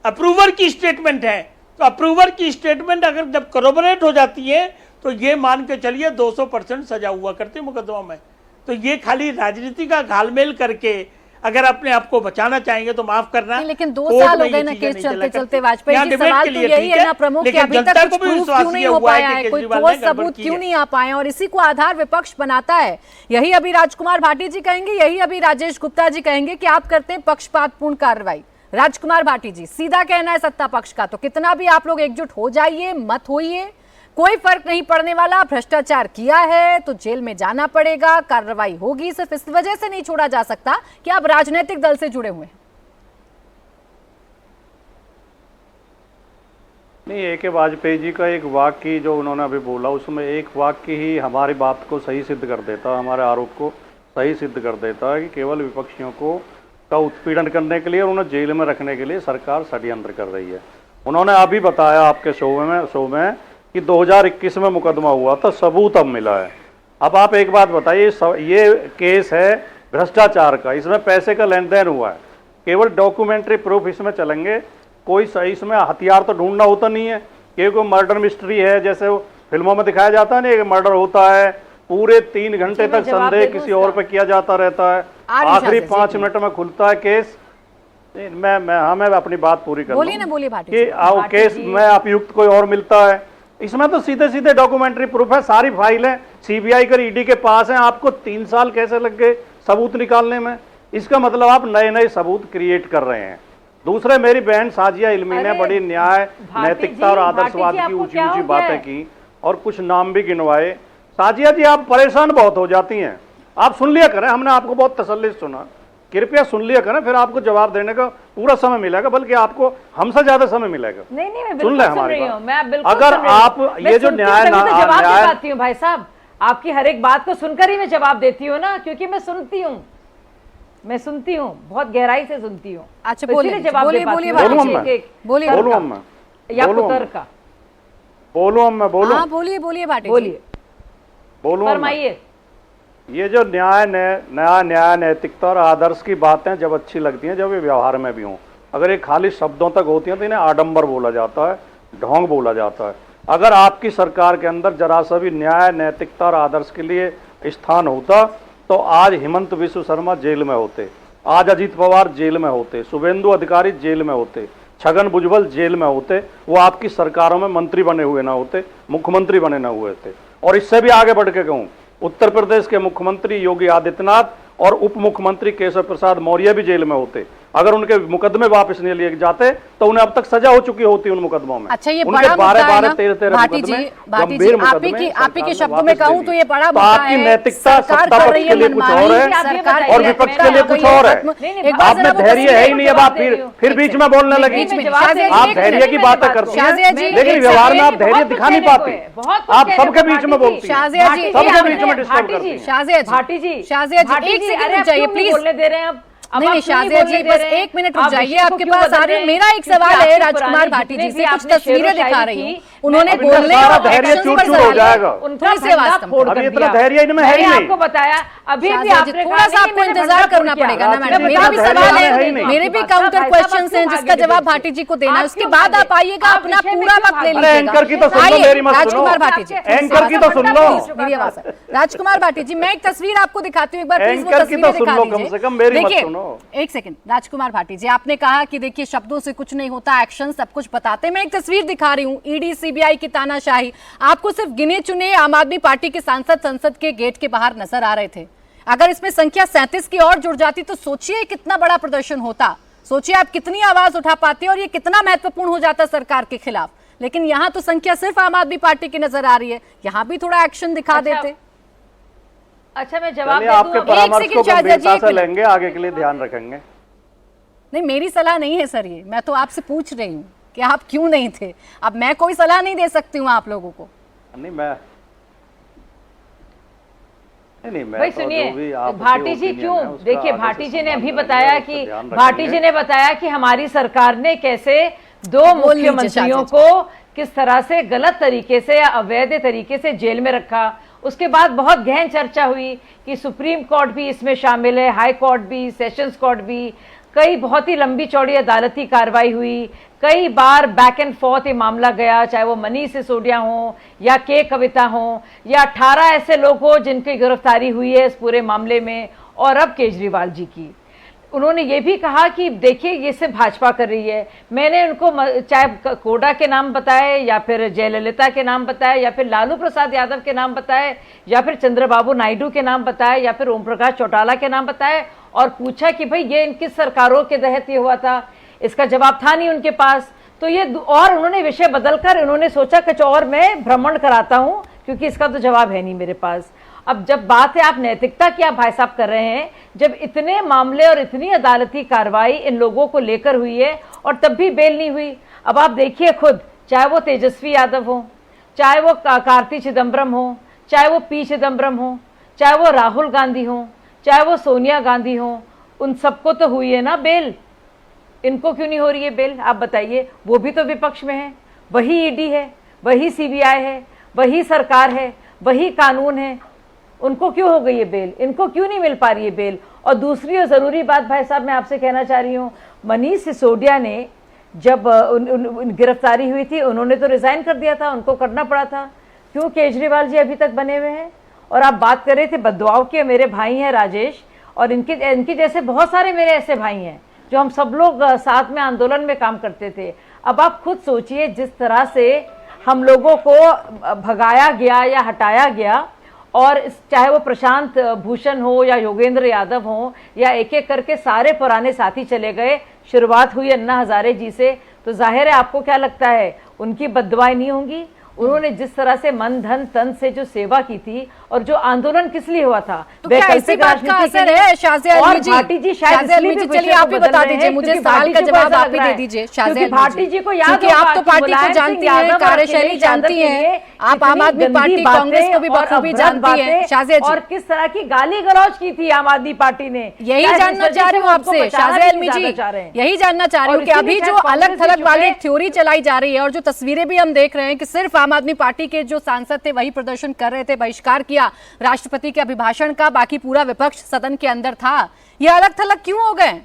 अप्रूवर की स्टेटमेंट है, तो अप्रूवर की स्टेटमेंट अगर जब करोबोरेट हो जाती है तो ये मान के चलिए 200% सजा हुआ करती है मुकदमा में। तो ये खाली राजनीति का घालमेल करके अगर अपने आप को बचाना चाहेंगे तो माफ करना। लेकिन 2 कोर्ट साल में हो गए ये ना चीजें केस नहीं चलते चला चलते। करती। वाजपेयी यहाँ जी डिबेट सवाल के तो लिए यही ठीक है ना प्रमुख कि लेकिन अभी जनता तक को कुछ भी प्रूफ विश्वास क्यों नहीं ये हो हुआ है पाया कि है, कोई केजरीवाल ठोस ने गड़बड़ सबूत की क्यों है। नहीं आ पाए और इसी को आधार विपक्ष बनाता है। यही अभी राजकुमार भाटी जी कहेंगे, यही अभी राजेश गुप्ता जी कहेंगे कि आप करते हैं पक्षपातपूर्ण कार्रवाई। राजकुमार भाटी जी सीधा कहना है सत्ता पक्ष का, तो कितना भी आप लोग एकजुट हो जाइए मत होइए, कोई फर्क नहीं पड़ने वाला। भ्रष्टाचार किया है तो जेल में जाना पड़ेगा, कार्रवाई होगी। सिर्फ इस वजह से नहीं छोड़ा जा सकता कि आप राजनीतिक दल से जुड़े हुए हैं। नहीं, ए के वाजपेयी जी का एक वाक्य जो उन्होंने अभी बोला उसमें एक वाक्य ही हमारी बात को सही सिद्ध कर देता है, हमारे आरोप को सही सिद्ध कर देता है कि केवल विपक्षियों को का उत्पीड़न करने के लिए और उन्हें जेल में रखने के लिए सरकार षड्यंत्र कर रही है। उन्होंने अभी बताया आपके शो में कि 2021 में मुकदमा हुआ था, सबूत अब मिला है। अब आप एक बात बताइए, ये केस है भ्रष्टाचार का, इसमें पैसे का लेन देन हुआ है, केवल डॉक्यूमेंट्री प्रूफ इसमें चलेंगे, कोई सही इसमें हथियार तो ढूंढना होता नहीं है। क्योंकि मर्डर मिस्ट्री है, जैसे वो फिल्मों में दिखाया जाता है ना, एक मर्डर होता है पूरे 3 घंटे तक संदेह किसी और पे किया जाता रहता है, आखिरी 5 मिनट में खुलता है केस। मैं अपनी बात पूरी कर बोलिए ना, बोलिए भाटी कि केस में अभियुक्त कोई और मिलता है। इसमें तो सीधे सीधे डॉक्यूमेंट्री प्रूफ है, सारी फाइलें सीबीआई और ईडी के पास हैं। आपको 3 साल कैसे लग गए सबूत निकालने में? इसका मतलब आप नए नए सबूत क्रिएट कर रहे हैं। दूसरे, मेरी बहन साजिया इल्मी ने बड़ी न्याय, नैतिकता और आदर्शवाद की ऊंची ऊंची बातें की और कुछ नाम भी गिनवाए। साजिया जी, आप परेशान बहुत हो जाती हैं, आप सुन लिया करें, हमने आपको बहुत तसल्ली से सुना, कृपया सुन लिया करें, फिर आपको जवाब देने का पूरा समय मिलेगा, बल्कि आपको हमसे ज्यादा समय मिलेगा। नहीं मैं सुन ले हमारी रही बात। हूँ, मैं बिल्कुल अगर सुन रही हूँ। आप मैं ये जो सुनती हूँ, न्याय तभी तो जवाब दे न्याय पाती हूँ भाई साहब, आपकी हर एक बात को सुनकर ही मैं जवाब देती हूँ ना, क्योंकि मैं सुनती हूँ, बहुत गहराई से सुनती हूँ। अच्छा, तो बोलिए, इसीलिए जवाब बोलिए, दे पाती बोलिए, हूँ। बोलूं बोलिए, मैं? एक-एक बोलिए, तर बोलूं का मैं? या बोलूं पुतर मैं? का बोलूं? हाँ बोलिए, बोलिए भाटी जी। बोलिए, बोलूं? फरमाइए। ये जो न्याय नैतिकता और आदर्श की बातें जब अच्छी लगती हैं, जब ये व्यवहार में भी हों। अगर ये खाली शब्दों तक होती हैं तो इन्हें आडंबर बोला जाता है, ढोंग बोला जाता है। अगर आपकी सरकार के अंदर जरा सा भी न्याय, नैतिकता और आदर्श के लिए स्थान होता तो आज हिमंत विश्व शर्मा जेल में होते, आज अजीत पवार जेल में होते, शुभेंदु अधिकारी जेल में होते, छगन भुजबल जेल में होते, वो आपकी सरकारों में मंत्री बने हुए ना होते, मुख्यमंत्री बने ना हुए थे। और इससे भी आगे बढ़ के कहूँ, उत्तर प्रदेश के मुख्यमंत्री योगी आदित्यनाथ और उप मुख्यमंत्री केशव प्रसाद मौर्य भी जेल में होते। अगर उनके मुकदमे वापस नहीं लिए जाते तो उन्हें अब तक सजा हो चुकी होती उन मुकदमों में। अच्छा, ये उनके बड़ा मुद्दा है ना 12-13 भाटी जी, भाटी जी, आप ही के शब्दों में कहूं तो ये बड़ा मुद्दा है। आपकी नैतिकता सत्ता पक्ष के लिए कुछ और है और विपक्ष के लिए कुछ और है। आप में धैर्य है ही नहीं, अब आप फिर बीच में बोलने लगी। आप धैर्य की बातें करती हैं लेकिन व्यवहार में आप धैर्य दिखा नहीं पाती, आप सबके बीच में बोलती हैं, शाजिया जी, सबके बीच में डिस्टर्ब करती हैं। शाजिया जी, शाजिया जी, एक सेकंड रुक जाइए प्लीज। बोलने दे रहे हैं अब नहीं, शाजिया जी बस 1 मिनट रुक जाइए, आपके पास आ रही हूँ। मेरा एक सवाल है राजकुमार भाटी जी से, कुछ तस्वीरें दिखा रही हूँ, उन्होंने बोलने सारा और धैर्य एक्शंस चूर पर चूर हो सवाल जाएगा। उनका थोड़ी सी आवाज कम फोड़ अभी कर इतना दिया। धैर्य इनमें है ही मैंने नहीं। आपको बताया, अभी भी शाजिया जी, आपने थोड़ा कहा सा नहीं, आपको मैंने इंतजार भंडाफोड़ करना किया। पड़ेगा ना मैडम, मैं मेरा भी बता सवाल रही हूँ, है, है ही मेरे भी नहीं। काउंटर भाई साहब, क्वेश्चंस हैं आप जिसका आगे जवाब देखिए। भाटी जी को देना है, आप उसके क्यों बाद भागे? आप आइएगा, आप अपना विषय में पूरा क्यों वक्त ले भागे? अरे लीजिएगा। एंकर की तो सुन लो, आइए, मेरी मत सुनो। राजकुमार भाटी जी, एंकर की तो सुन लो। मेरी आवाज है। राजकुमार भाटी जी, मैं एक तस्वीर आपको दिखाती हूँ, एक बार प्लीज वो एंकर की तो तस्वीरें सुन दिखा लो, कम से कम मेरी मत दीजिए। सुनो। एक सेकंड राजकुमार भाटी जी, आपने कहा कि देखिए शब्दों से कुछ नहीं होता, एक्शन सब कुछ बताते। मैं एक तस्वीर दिखा रही हूँ, ईडी सीबीआई की तानाशाही। आपको सिर्फ गिने चुने आम आदमी पार्टी के सांसद संसद के गेट के बाहर नजर आ रहे थे। अगर इसमें संख्या 37 की और जुड़ जाती तो सोचिए कितना बड़ा प्रदर्शन होता, सोचिए आप कितनी आवाज उठा पाते और ये कितना महत्वपूर्ण हो जाता सरकार के खिलाफ। लेकिन यहाँ तो संख्या सिर्फ आम आदमी पार्टी की नजर आ रही है, यहाँ भी थोड़ा एक्शन दिखा देते। अच्छा, मैं जवाब चलिए, दे आपके दूं। परामर्श को शाजिया जी, गंभीरता एक से मिनट। लेंगे, आगे के लिए ध्यान रखेंगे। नहीं, मेरी सलाह नहीं है सर, ये मैं तो आपसे पूछ रही हूँ कि आप क्यों नहीं थे। अब मैं कोई सलाह नहीं दे सकती हूँ आप लोगों को। नहीं, मैं मैं भाई तो सुनिए, जो भी आपके भाटी जी opinion क्यों, है, उसका देखिए आगे से भाटी जी ने सम्मान अभी करेंगे, बताया उस पर कि ध्यान भाटी रखेंगे। जी ने बताया कि हमारी सरकार ने कैसे दो बोल लीजिए मुख्यमंत्रियों शाजिया को किस तरह से गलत तरीके से या अवैध तरीके से जेल में रखा। उसके बाद बहुत गहन चर्चा हुई कि सुप्रीम कोर्ट भी इसमें शामिल है, हाई कोर्ट भी, सेशंस कोर्ट भी, कई बहुत ही लंबी चौड़ी अदालती कार्रवाई हुई, कई बार बैक एंड फोर्थ ये मामला गया, चाहे वो मनीष सिसोदिया हो या के कविता हो या 18 ऐसे लोग हो जिनकी गिरफ्तारी हुई है इस पूरे मामले में, और अब केजरीवाल जी की। उन्होंने ये भी कहा कि देखिए ये सिर्फ भाजपा कर रही है। मैंने उनको चाहे कोडा के नाम बताए या फिर जयललिता के नाम बताए या फिर लालू प्रसाद यादव के नाम बताए या फिर चंद्रबाबू नायडू के नाम बताए या फिर ओम प्रकाश चौटाला के नाम बताए और पूछा कि भाई ये इनकी सरकारों के तहत ये हुआ था, इसका जवाब था नहीं उनके पास। तो ये और उन्होंने विषय बदलकर उन्होंने सोचा कुछ और मैं भ्रमण कराता हूं क्योंकि इसका तो जवाब है नहीं मेरे पास। अब जब बात है आप नैतिकता की आप भाई साहब कर रहे हैं, जब इतने मामले और इतनी अदालती कार्रवाई इन लोगों को लेकर हुई है और तब भी बेल नहीं हुई। अब आप देखिए खुद, चाहे वो तेजस्वी यादव हो, चाहे वो कार्ति चिदम्बरम हो, चाहे वो पी चिदम्बरम हो, चाहे वो राहुल गांधी हो, चाहे वो सोनिया गांधी हो, उन सबको तो हुई है ना बेल, इनको क्यों नहीं हो रही है बेल? आप बताइए। वो भी तो विपक्ष में है, वही ईडी है, वही सीबीआई है, वही सरकार है, वही कानून है, उनको क्यों हो गई है बेल? इनको क्यों नहीं मिल पा रही है बेल? और दूसरी और ज़रूरी बात भाई साहब मैं आपसे कहना चाह रही हूँ, मनीष सिसोदिया ने जब गिरफ्तारी हुई थी उन्होंने तो रिज़ाइन कर दिया था, उनको करना पड़ा था। क्यों केजरीवाल जी अभी तक बने हुए हैं? और आप बात कर रहे थे बददुआओं के, मेरे भाई हैं राजेश, और इनके जैसे बहुत सारे मेरे ऐसे भाई हैं जो हम सब लोग साथ में आंदोलन में काम करते थे। अब आप खुद सोचिए जिस तरह से हम लोगों को भगाया गया या हटाया गया, और चाहे वो प्रशांत भूषण हो या योगेंद्र यादव हो या एक एक करके सारे पुराने साथी चले गए। शुरुआत हुई अन्ना हजारे जी से, तो जाहिर है आपको क्या लगता है उनकी बददुआएं नहीं होंगी? उन्होंने जिस तरह से मन धन तन से जो सेवा की थी और जो आंदोलन किस लिए हुआ था, तो क्या इसी बात का असर है शाज़िया अलमी जी? शाज़िया अलमी जी चलिए आप ही बता दीजिए, मुझे सवाल का जवाब आप ही दे दीजिए। शाज़िया भाटी जी को याद क्योंकि आप तो पार्टी को जानती हैं, कार्यशैली जानती हैं, आप आम आदमी पार्टी कांग्रेस को भी बखूबी जानती हैं। शाज़िया जी, और किस तरह की गाली गलौज की थी आम आदमी पार्टी ने, यही जानना चाह रही हूँ आपसे शाज़िया अलमी जी, यही जानना चाह रही हूँ कि अभी जो अलग थलग वाली एक थ्योरी चलाई जा रही है और जो तस्वीरें भी हम देख रहे हैं कि सिर्फ आम आदमी पार्टी के जो सांसद थे वही प्रदर्शन कर रहे थे, बहिष्कार किया राष्ट्रपति के अभिभाषण का, बाकी पूरा विपक्ष सदन के अंदर था। ये अलग थलग क्यों हो गए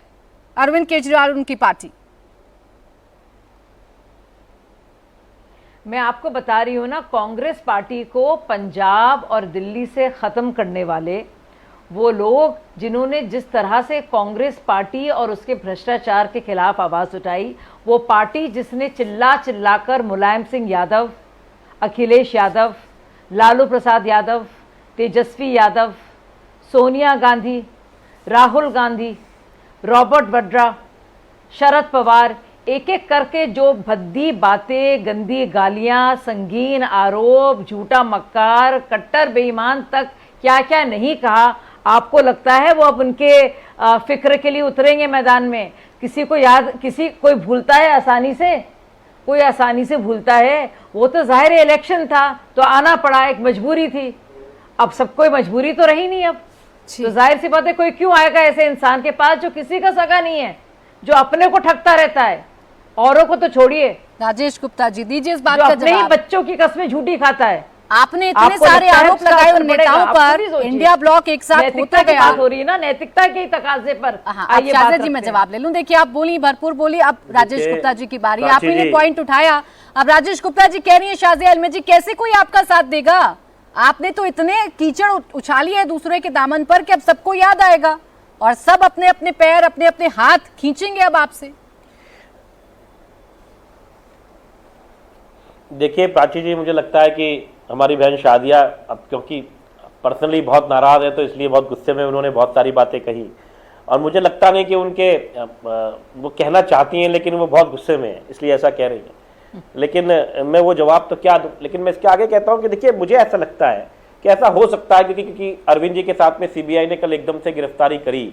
अरविंद केजरीवाल उनकी पार्टी? मैं आपको बता रही हूं ना, कांग्रेस पार्टी को पंजाब और दिल्ली से खत्म करने वाले वो लोग जिन्होंने जिस तरह से कांग्रेस पार्टी और उसके भ्रष्टाचार के खिलाफ आवाज उठाई, वो पार्टी जिसने चिल्ला चिल्लाकर मुलायम सिंह यादव, अखिलेश यादव, लालू प्रसाद यादव, तेजस्वी यादव, सोनिया गांधी, राहुल गांधी, रॉबर्ट वड्रा, शरद पवार, एक एक करके जो भद्दी बातें, गंदी गालियां, संगीन आरोप, झूठा मक्कार, कट्टर बेईमान तक क्या क्या नहीं कहा। आपको लगता है वो अब उनके फिक्र के लिए उतरेंगे मैदान में? किसी को याद, कोई भूलता है आसानी से? कोई आसानी से भूलता है? वो तो जाहिर इलेक्शन था तो आना पड़ा, एक मजबूरी थी। अब सब कोई मजबूरी तो रही नहीं, अब तो जाहिर सी बात है कोई क्यों आएगा ऐसे इंसान के पास जो किसी का सगा नहीं है, जो अपने को ठगता रहता है, औरों को तो छोड़िए। राजेश गुप्ता जी दीजिए इस बात का जवाब। अपने बच्चों की कस्में झूठी खाता है। आपने इतने सारे आरोप लगाए उन नेताओं पर, इंडिया ब्लॉक एक साथ होता गया। बात हो रही है ना नैतिकता के तकाजे पर। आइए शाज़िया जी मैं जवाब ले लूं। देखिए आप बोली, भरपूर बोली, अब राजेश गुप्ता जी की बारी। आप ही ने पॉइंट उठाया, अब राजेश गुप्ता जी कह रही है शाज़िया अलमी जी कैसे कोई आपका साथ देगा? आपने तो इतने कीचड़ उछाली है दूसरे के दामन पर कि अब सबको याद आएगा और सब अपने अपने पैर, अपने अपने हाथ खींचेंगे अब आपसे। देखिए प्राची जी, मुझे लगता है कि हमारी बहन शादिया अब क्योंकि पर्सनली बहुत नाराज है तो इसलिए बहुत गुस्से में उन्होंने बहुत सारी बातें कही, और मुझे लगता नहीं कि उनके वो कहना चाहती हैं लेकिन वो बहुत गुस्से में है इसलिए ऐसा कह रही हैं। लेकिन मैं वो जवाब तो क्या दूं, लेकिन मैं इसके आगे कहता हूं कि देखिए मुझे ऐसा लगता है कि ऐसा हो सकता है क्योंकि अरविंद जी के साथ में सीबीआई ने कल एकदम से गिरफ्तारी करी,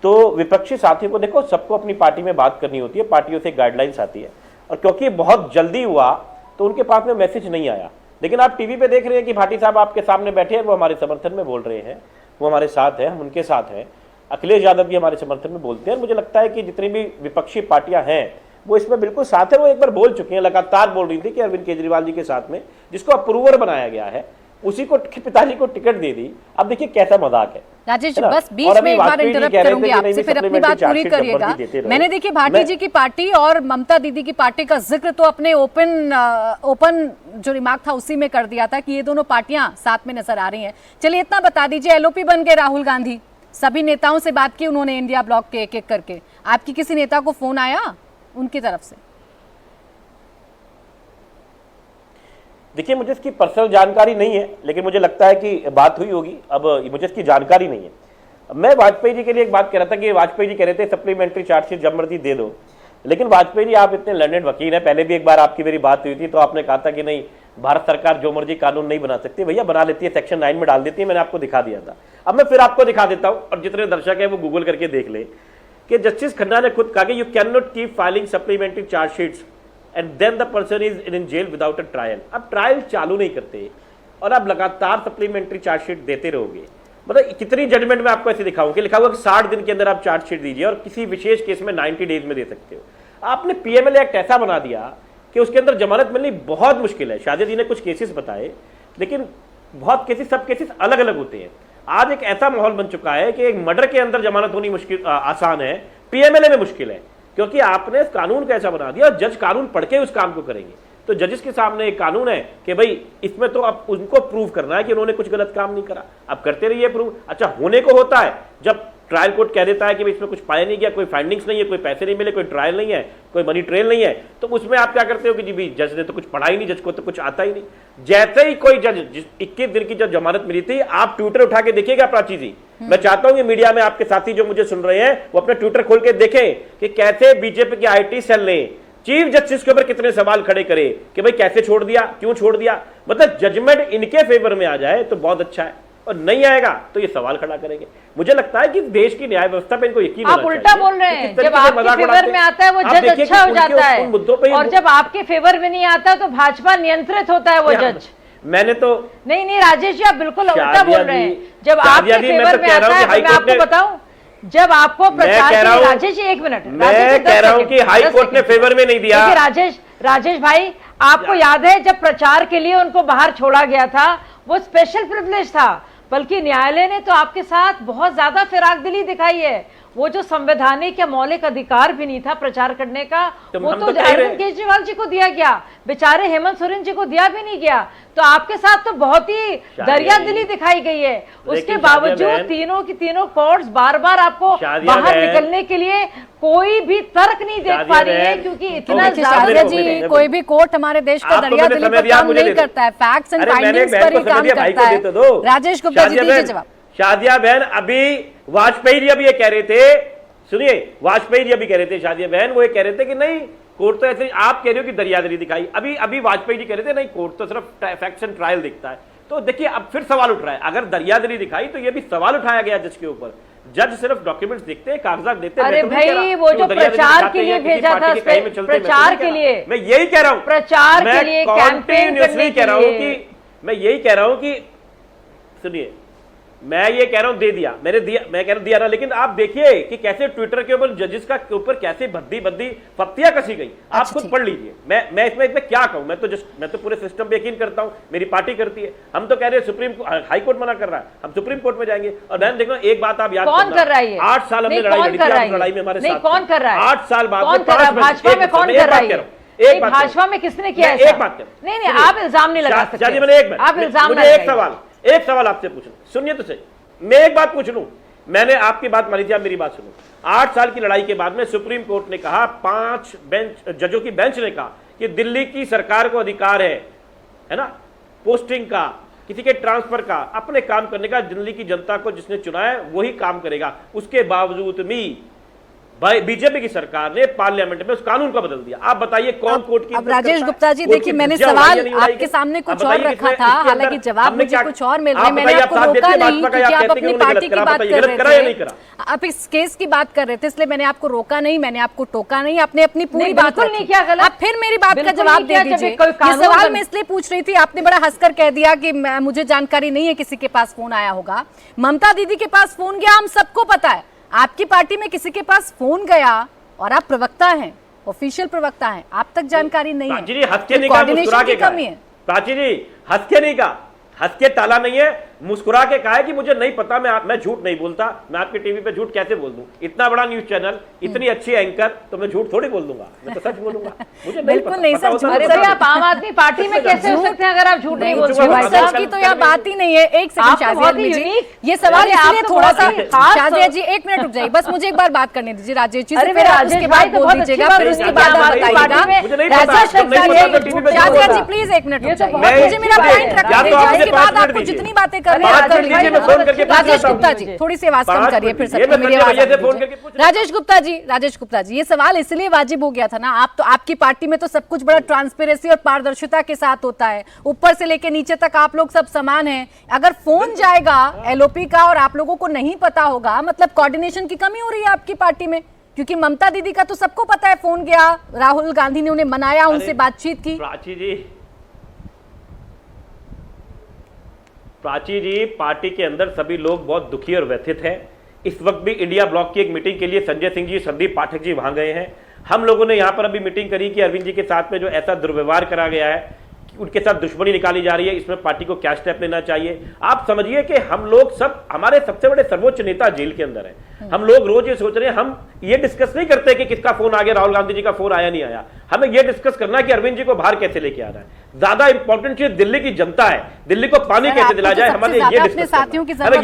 तो विपक्षी साथियों को देखो सबको अपनी पार्टी में बात करनी होती है, पार्टियों से गाइडलाइंस आती है, और क्योंकि बहुत जल्दी हुआ तो उनके पास में मैसेज नहीं आया। लेकिन आप टीवी पे देख रहे हैं कि भाटी साहब आपके सामने बैठे हैं, वो हमारे समर्थन में बोल रहे हैं, वो हमारे साथ हैं, हम उनके साथ हैं, अखिलेश यादव भी हमारे समर्थन में बोलते हैं। मुझे लगता है कि जितनी भी विपक्षी पार्टियां हैं वो इसमें बिल्कुल साथ है। वो एक बार बोल चुके हैं, लगातार बोल रही थी कि अरविंद केजरीवाल जी के साथ में जिसको अप्रूवर बनाया गया है उसी को पिताजी को टिकट दे दी। अब देखिए कैसा मजाक है। राजेश, है ना? बस और बीच अभी में एक बार वाजपेयी जी इंटरप्ट कह रहे थे करूंगी कि नहीं, आपसे, फिर अपनी supplementary बात पूरी charge sheet करिएगा। जबरदस्ती देते रहो। मैंने देखिए भाटी जी की पार्टी और ममता दीदी की पार्टी का जिक्र तो अपने ओपन जो रिमार्क था उसी में कर दिया था कि ये दोनों पार्टियां साथ में नजर आ रही हैं। चलिए इतना बता दीजिए, एलओपी बन गए राहुल गांधी, सभी नेताओं से बात की उन्होंने इंडिया ब्लॉक के एक एक करके। आपकी किसी नेता को फोन आया उनकी तरफ से? देखिए मुझे इसकी पर्सनल जानकारी नहीं है, लेकिन मुझे लगता है कि बात हुई होगी। अब मुझे इसकी जानकारी नहीं है। मैं वाजपेयी जी के लिए एक बात कह रहा था कि वाजपेयी जी कह रहे थे सप्लीमेंट्री चार्जशीट जब मर्जी दे दो, लेकिन वाजपेयी जी आप इतने लर्नेड वकील हैं, पहले भी एक बार आपकी मेरी बात हुई थी तो आपने कहा था कि नहीं भारत सरकार जो मर्जी कानून नहीं बना सकती। भैया बना लेती है, सेक्शन 9 में डाल देती है, मैंने आपको दिखा दिया था। अब मैं फिर आपको दिखा देता हूं और जितने दर्शक है वो गूगल करके देख ले कि जस्टिस खन्ना ने खुद कहा कि you can not keep filing supplementary chargesheets and then the person is in jail without a trial. अब ट्रायल चालू नहीं करते और आप लगातार सप्लीमेंट्री चार्जशीट देते रहोगे। मतलब कितनी जजमेंट में आपको ऐसे दिखाऊं कि लिखा हुआ कि 60 दिन के अंदर आप चार्जशीट दीजिए और किसी विशेष केस में 90 डेज में दे सकते हो। आपने पीएमएलए एक्ट ऐसा बना दिया कि उसके अंदर जमानत मिलनी बहुत मुश्किल है। शादी जी ने कुछ केसेस बताए, लेकिन बहुत केसेस, सब केसेस अलग अलग होते हैं। आज एक ऐसा माहौल बन चुका है कि एक मर्डर के अंदर जमानत होनी मुश्किल आसान है, पीएमएलए में मुश्किल है, क्योंकि आपने इस कानून को ऐसा बना दिया और जज कानून पढ़ के उस काम को करेंगे। तो जजेस के सामने एक कानून है कि भाई इसमें तो अब उनको प्रूव करना है कि उन्होंने कुछ गलत काम नहीं करा, अब करते रहिए प्रूव। अच्छा होने को होता है जब ट्रायल कोर्ट कह देता है कि इसमें कुछ पाया नहीं गया, कोई फाइंडिंग्स नहीं है, कोई पैसे नहीं मिले, कोई ट्रायल नहीं है, कोई मनी ट्रेल नहीं है, तो उसमें आप क्या करते हो कि जी भी जज ने तो कुछ पढ़ा ही नहीं, जज को तो कुछ आता ही नहीं। जैसे ही कोई जज 21 दिन की जब जमानत मिली थी, आप ट्विटर उठा के देखिएगा प्राची जी, मैं चाहता हूं कि मीडिया में आपके साथी जो मुझे सुन रहे हैं वो अपना ट्विटर खोल के देखें कि कैसे बीजेपी के आईटी सेल ने चीफ जस्टिस के ऊपर कितने सवाल खड़े करे कि भाई कैसे छोड़ दिया, क्यों छोड़ दिया। मतलब जजमेंट इनके फेवर में आ जाए तो बहुत अच्छा है, और नहीं आएगा तो ये सवाल खड़ा करेंगे। मुझे लगता है कि देश की न्याय व्यवस्था पे इनको यकीन आप उल्टा बोल रहे हैं, जब आपके फेवर में आता है वो जज अच्छा हो जाता है और जब आपके फेवर में नहीं आता तो भाजपा नियंत्रित होता है वो जज। मैंने तो नहीं राजेश जी आप बिल्कुल उल्टा बोल रहे हैं। जब आपके फेवर में आता है, मैं आपको बताऊं, जब आपको प्रचार के लिए, राजेश जी एक मिनट, मैं कह रहा हूं कि हाई कोर्ट ने फेवर में नहीं दिया। राजेश भाई आपको याद है जब प्रचार के लिए उनको बाहर छोड़ा गया था, वो स्पेशल प्रिविलेज था, बल्कि न्यायालय ने तो आपके साथ बहुत ज्यादा फिराक दिली दिखाई है। वो जो संवैधानिक या मौलिक अधिकार भी नहीं था प्रचार करने का, वो तो अरविंद केजरीवाल जी को दिया गया, बेचारे हेमंत सोरेन जी को दिया भी नहीं गया। तो आपके साथ तो बहुत ही दरिया दिली दिखाई गई है। उसके बावजूद तीनों की तीनों कोर्ट्स बार बार आपको बाहर निकलने के लिए कोई भी तर्क नहीं देख पा रही है, क्योंकि इतना ज्यादा जी कोई भी कोर्ट हमारे देश का दरिया दिली पर काम नहीं करता है, फैक्ट्स एंड फाइंडिंग्स पर ही काम करता है। राजेश गुप्ता जी दीजिए जवाब। शादिया बहन अभी वाजपेयी जी अभी ये कह रहे थे, सुनिए वाजपेयी जी अभी कह रहे थे, शादिया बहन वो ये कह रहे थे कि नहीं कोर्ट तो ऐसे, आप कह रहे हो कि दरियादरी दिखाई, अभी वाजपेयी जी कह रहे थे नहीं कोर्ट तो सिर्फ फैक्ट्स एंड ट्रायल दिखता है। तो देखिए अब फिर सवाल उठ रहा है, अगर दरियादरी दिखाई तो ये भी सवाल उठाया गया जज के ऊपर। जज सिर्फ डॉक्यूमेंट्स देखते हैं, कागजात देखते हैं। अरे भाई वो जो प्रचार के लिए भेजा था, प्रचार के लिए, मैं यही कह रहा हूं, प्रचार के लिए, कैंपेन करने के लिए, मैं यही कह रहा हूं कि सुनिए मैं ये कह रहा हूं दे दिया, मैंने दिया, मैं कह रहा हूं दिया ना, लेकिन आप देखिए कि कैसे ट्विटर के ऊपर जजेस का ऊपर कैसे भद्दी फप्तियां कसी गई। आप खुद पढ़ लीजिए। मैं इसमें क्या कहूं, मैं तो पूरे सिस्टम पे यकीन करता हूं, मेरी पार्टी करती है। हम तो कह रहे हैं सुप्रीम हाई कोर्ट मना कर रहा है, हम सुप्रीम कोर्ट में जाएंगे। और मैंने देखो एक बात आप याद कौन कर रहा है, 8 साल हमने लड़ाई लड़ी थी, लड़ाई में हमारे साथ कौन कर रहा है, 8 साल बाद भाजपा में कौन कर रहा है, एक भाजपा में किसने किया? एक बात कर, नहीं आप इल्जाम नहीं लगा सकते। आप इल्जाम, एक सवाल आपसे पूछना, सुनिए तो सही, मैं एक बात पूछ लूं, मैंने आपकी बात मानी थी, आप मेरी बात सुनो। 8 साल की लड़ाई के बाद में सुप्रीम कोर्ट ने कहा, 5 जजों की बेंच ने कहा कि दिल्ली की सरकार को अधिकार है ना, पोस्टिंग का, किसी के ट्रांसफर का, अपने काम करने का। दिल्ली की जनता को जिसने चुना है वही काम करेगा। उसके बावजूद भी बीजेपी की सरकार ने पार्लियामेंट में उस कानून को बदल दिया। आप बताइए कौन कोर्ट की? अब राजेश गुप्ता जी देखिए, मैंने सवाल आपके सामने कुछ और रखा था, हालांकि जवाब मुझे कुछ और मिल रहे हैं। मैंने आपको रोका नहीं क्योंकि आप अपनी पार्टी की बात कर रहे थे, आप इस केस की बात कर रहे थे, इसलिए मैंने आपको रोका नहीं, मैंने आपको टोका नहीं, आपने अपनी पूरी बात नहीं किया गलत। आप फिर मेरी बात का जवाब दे दीजिए। ये सवाल मैं इसलिए पूछ रही थी, आपने बड़ा हंसकर कह दिया कि मुझे जानकारी नहीं है किसी के पास फोन आया होगा। ममता दीदी के पास फोन गया, हम सबको पता है। आपकी पार्टी में किसी के पास फोन गया और आप प्रवक्ता हैं, ऑफिशियल प्रवक्ता हैं, आप तक जानकारी नहीं है। प्राची जी हंस के नहीं कहा, मुस्कुरा के कहा है। प्राची जी हंस के नहीं कहा, हंस के टाला नहीं है, मुस्कुरा के कहा है कि मुझे नहीं पता, मैं झूठ नहीं बोलता, मैं आपके टीवी पे झूठ कैसे बोल दूं? इतना बड़ा न्यूज चैनल, इतनी अच्छी एंकर, तो मैं झूठ थोड़ी बोल दूंगा, मैं तो सच बोलूंगा। मुझे नहीं बिल्कुल नहीं सर, अरे भाई आप आम आदमी पार्टी में कैसे हो सकते हैं अगर आप झूठ नहीं बोल सकते? झूठ सच की तो यहाँ बात ही नहीं है। एक सेकंड शाजिया जी, ये सवाल इसलिए थोड़ा सा, शाजिया जी एक मिनट रुक जाइए, बस मुझे एक बार बात करने दीजिए राजेश जी से, फिर आप उसके बाद बोल दीजिएगा, फिर उसके बाद आप बताइएगा। शाजिया जी प्लीज एक मिनट रुक जाइए, मुझे मेरा पॉइंट रखने दीजिए, उसके बाद आपको जितनी बातें करनी है कर लीजिए। राजेश गुप्ता जी थोड़ी सी आवाज कम करिए, फिर सबको मेरी आवाज राजेश गुप्ता जी, ये सवाल इसलिए वाजिब हो गया था ना, आप तो, आपकी पार्टी में तो सब कुछ बड़ा ट्रांसपेरेंसी और पारदर्शिता के साथ होता है, ऊपर से लेके नीचे तक आप लोग सब समान हैं। अगर फोन जाएगा एलओपी का और आप लोगों को नहीं पता होगा, मतलब कोऑर्डिनेशन की कमी हो रही है आपकी पार्टी में, क्योंकि ममता दीदी का तो सबको पता है, फोन गया, राहुल गांधी ने उन्हें मनाया, उनसे बातचीत की। प्राची जी पार्टी के अंदर सभी लोग बहुत दुखी और व्यथित हैं। इस वक्त भी इंडिया ब्लॉक की एक मीटिंग के लिए संजय सिंह जी, संदीप पाठक जी वहां गए हैं। हम लोगों ने यहां पर अभी मीटिंग करी कि अरविंद जी के साथ में जो ऐसा दुर्व्यवहार करा गया है, कि उनके साथ दुश्मनी निकाली जा रही है, इसमें पार्टी को क्या स्टेप लेना चाहिए। आप समझिए कि हम लोग सब, हमारे सबसे बड़े सर्वोच्च नेता जेल के अंदर है, हम लोग रोज ये सोच रहे हैं, हम ये डिस्कस नहीं करते कि किसका फोन आ गया, राहुल गांधी जी का फोन आया नहीं आया, हमें ये डिस्कस करना है कि अरविंद जी को बाहर कैसे लेके आना है। ज्यादा इंपॉर्टेंट चीज दिल्ली की जनता है, दिल्ली को पानी कैसे दिलाया जाए, हमें ये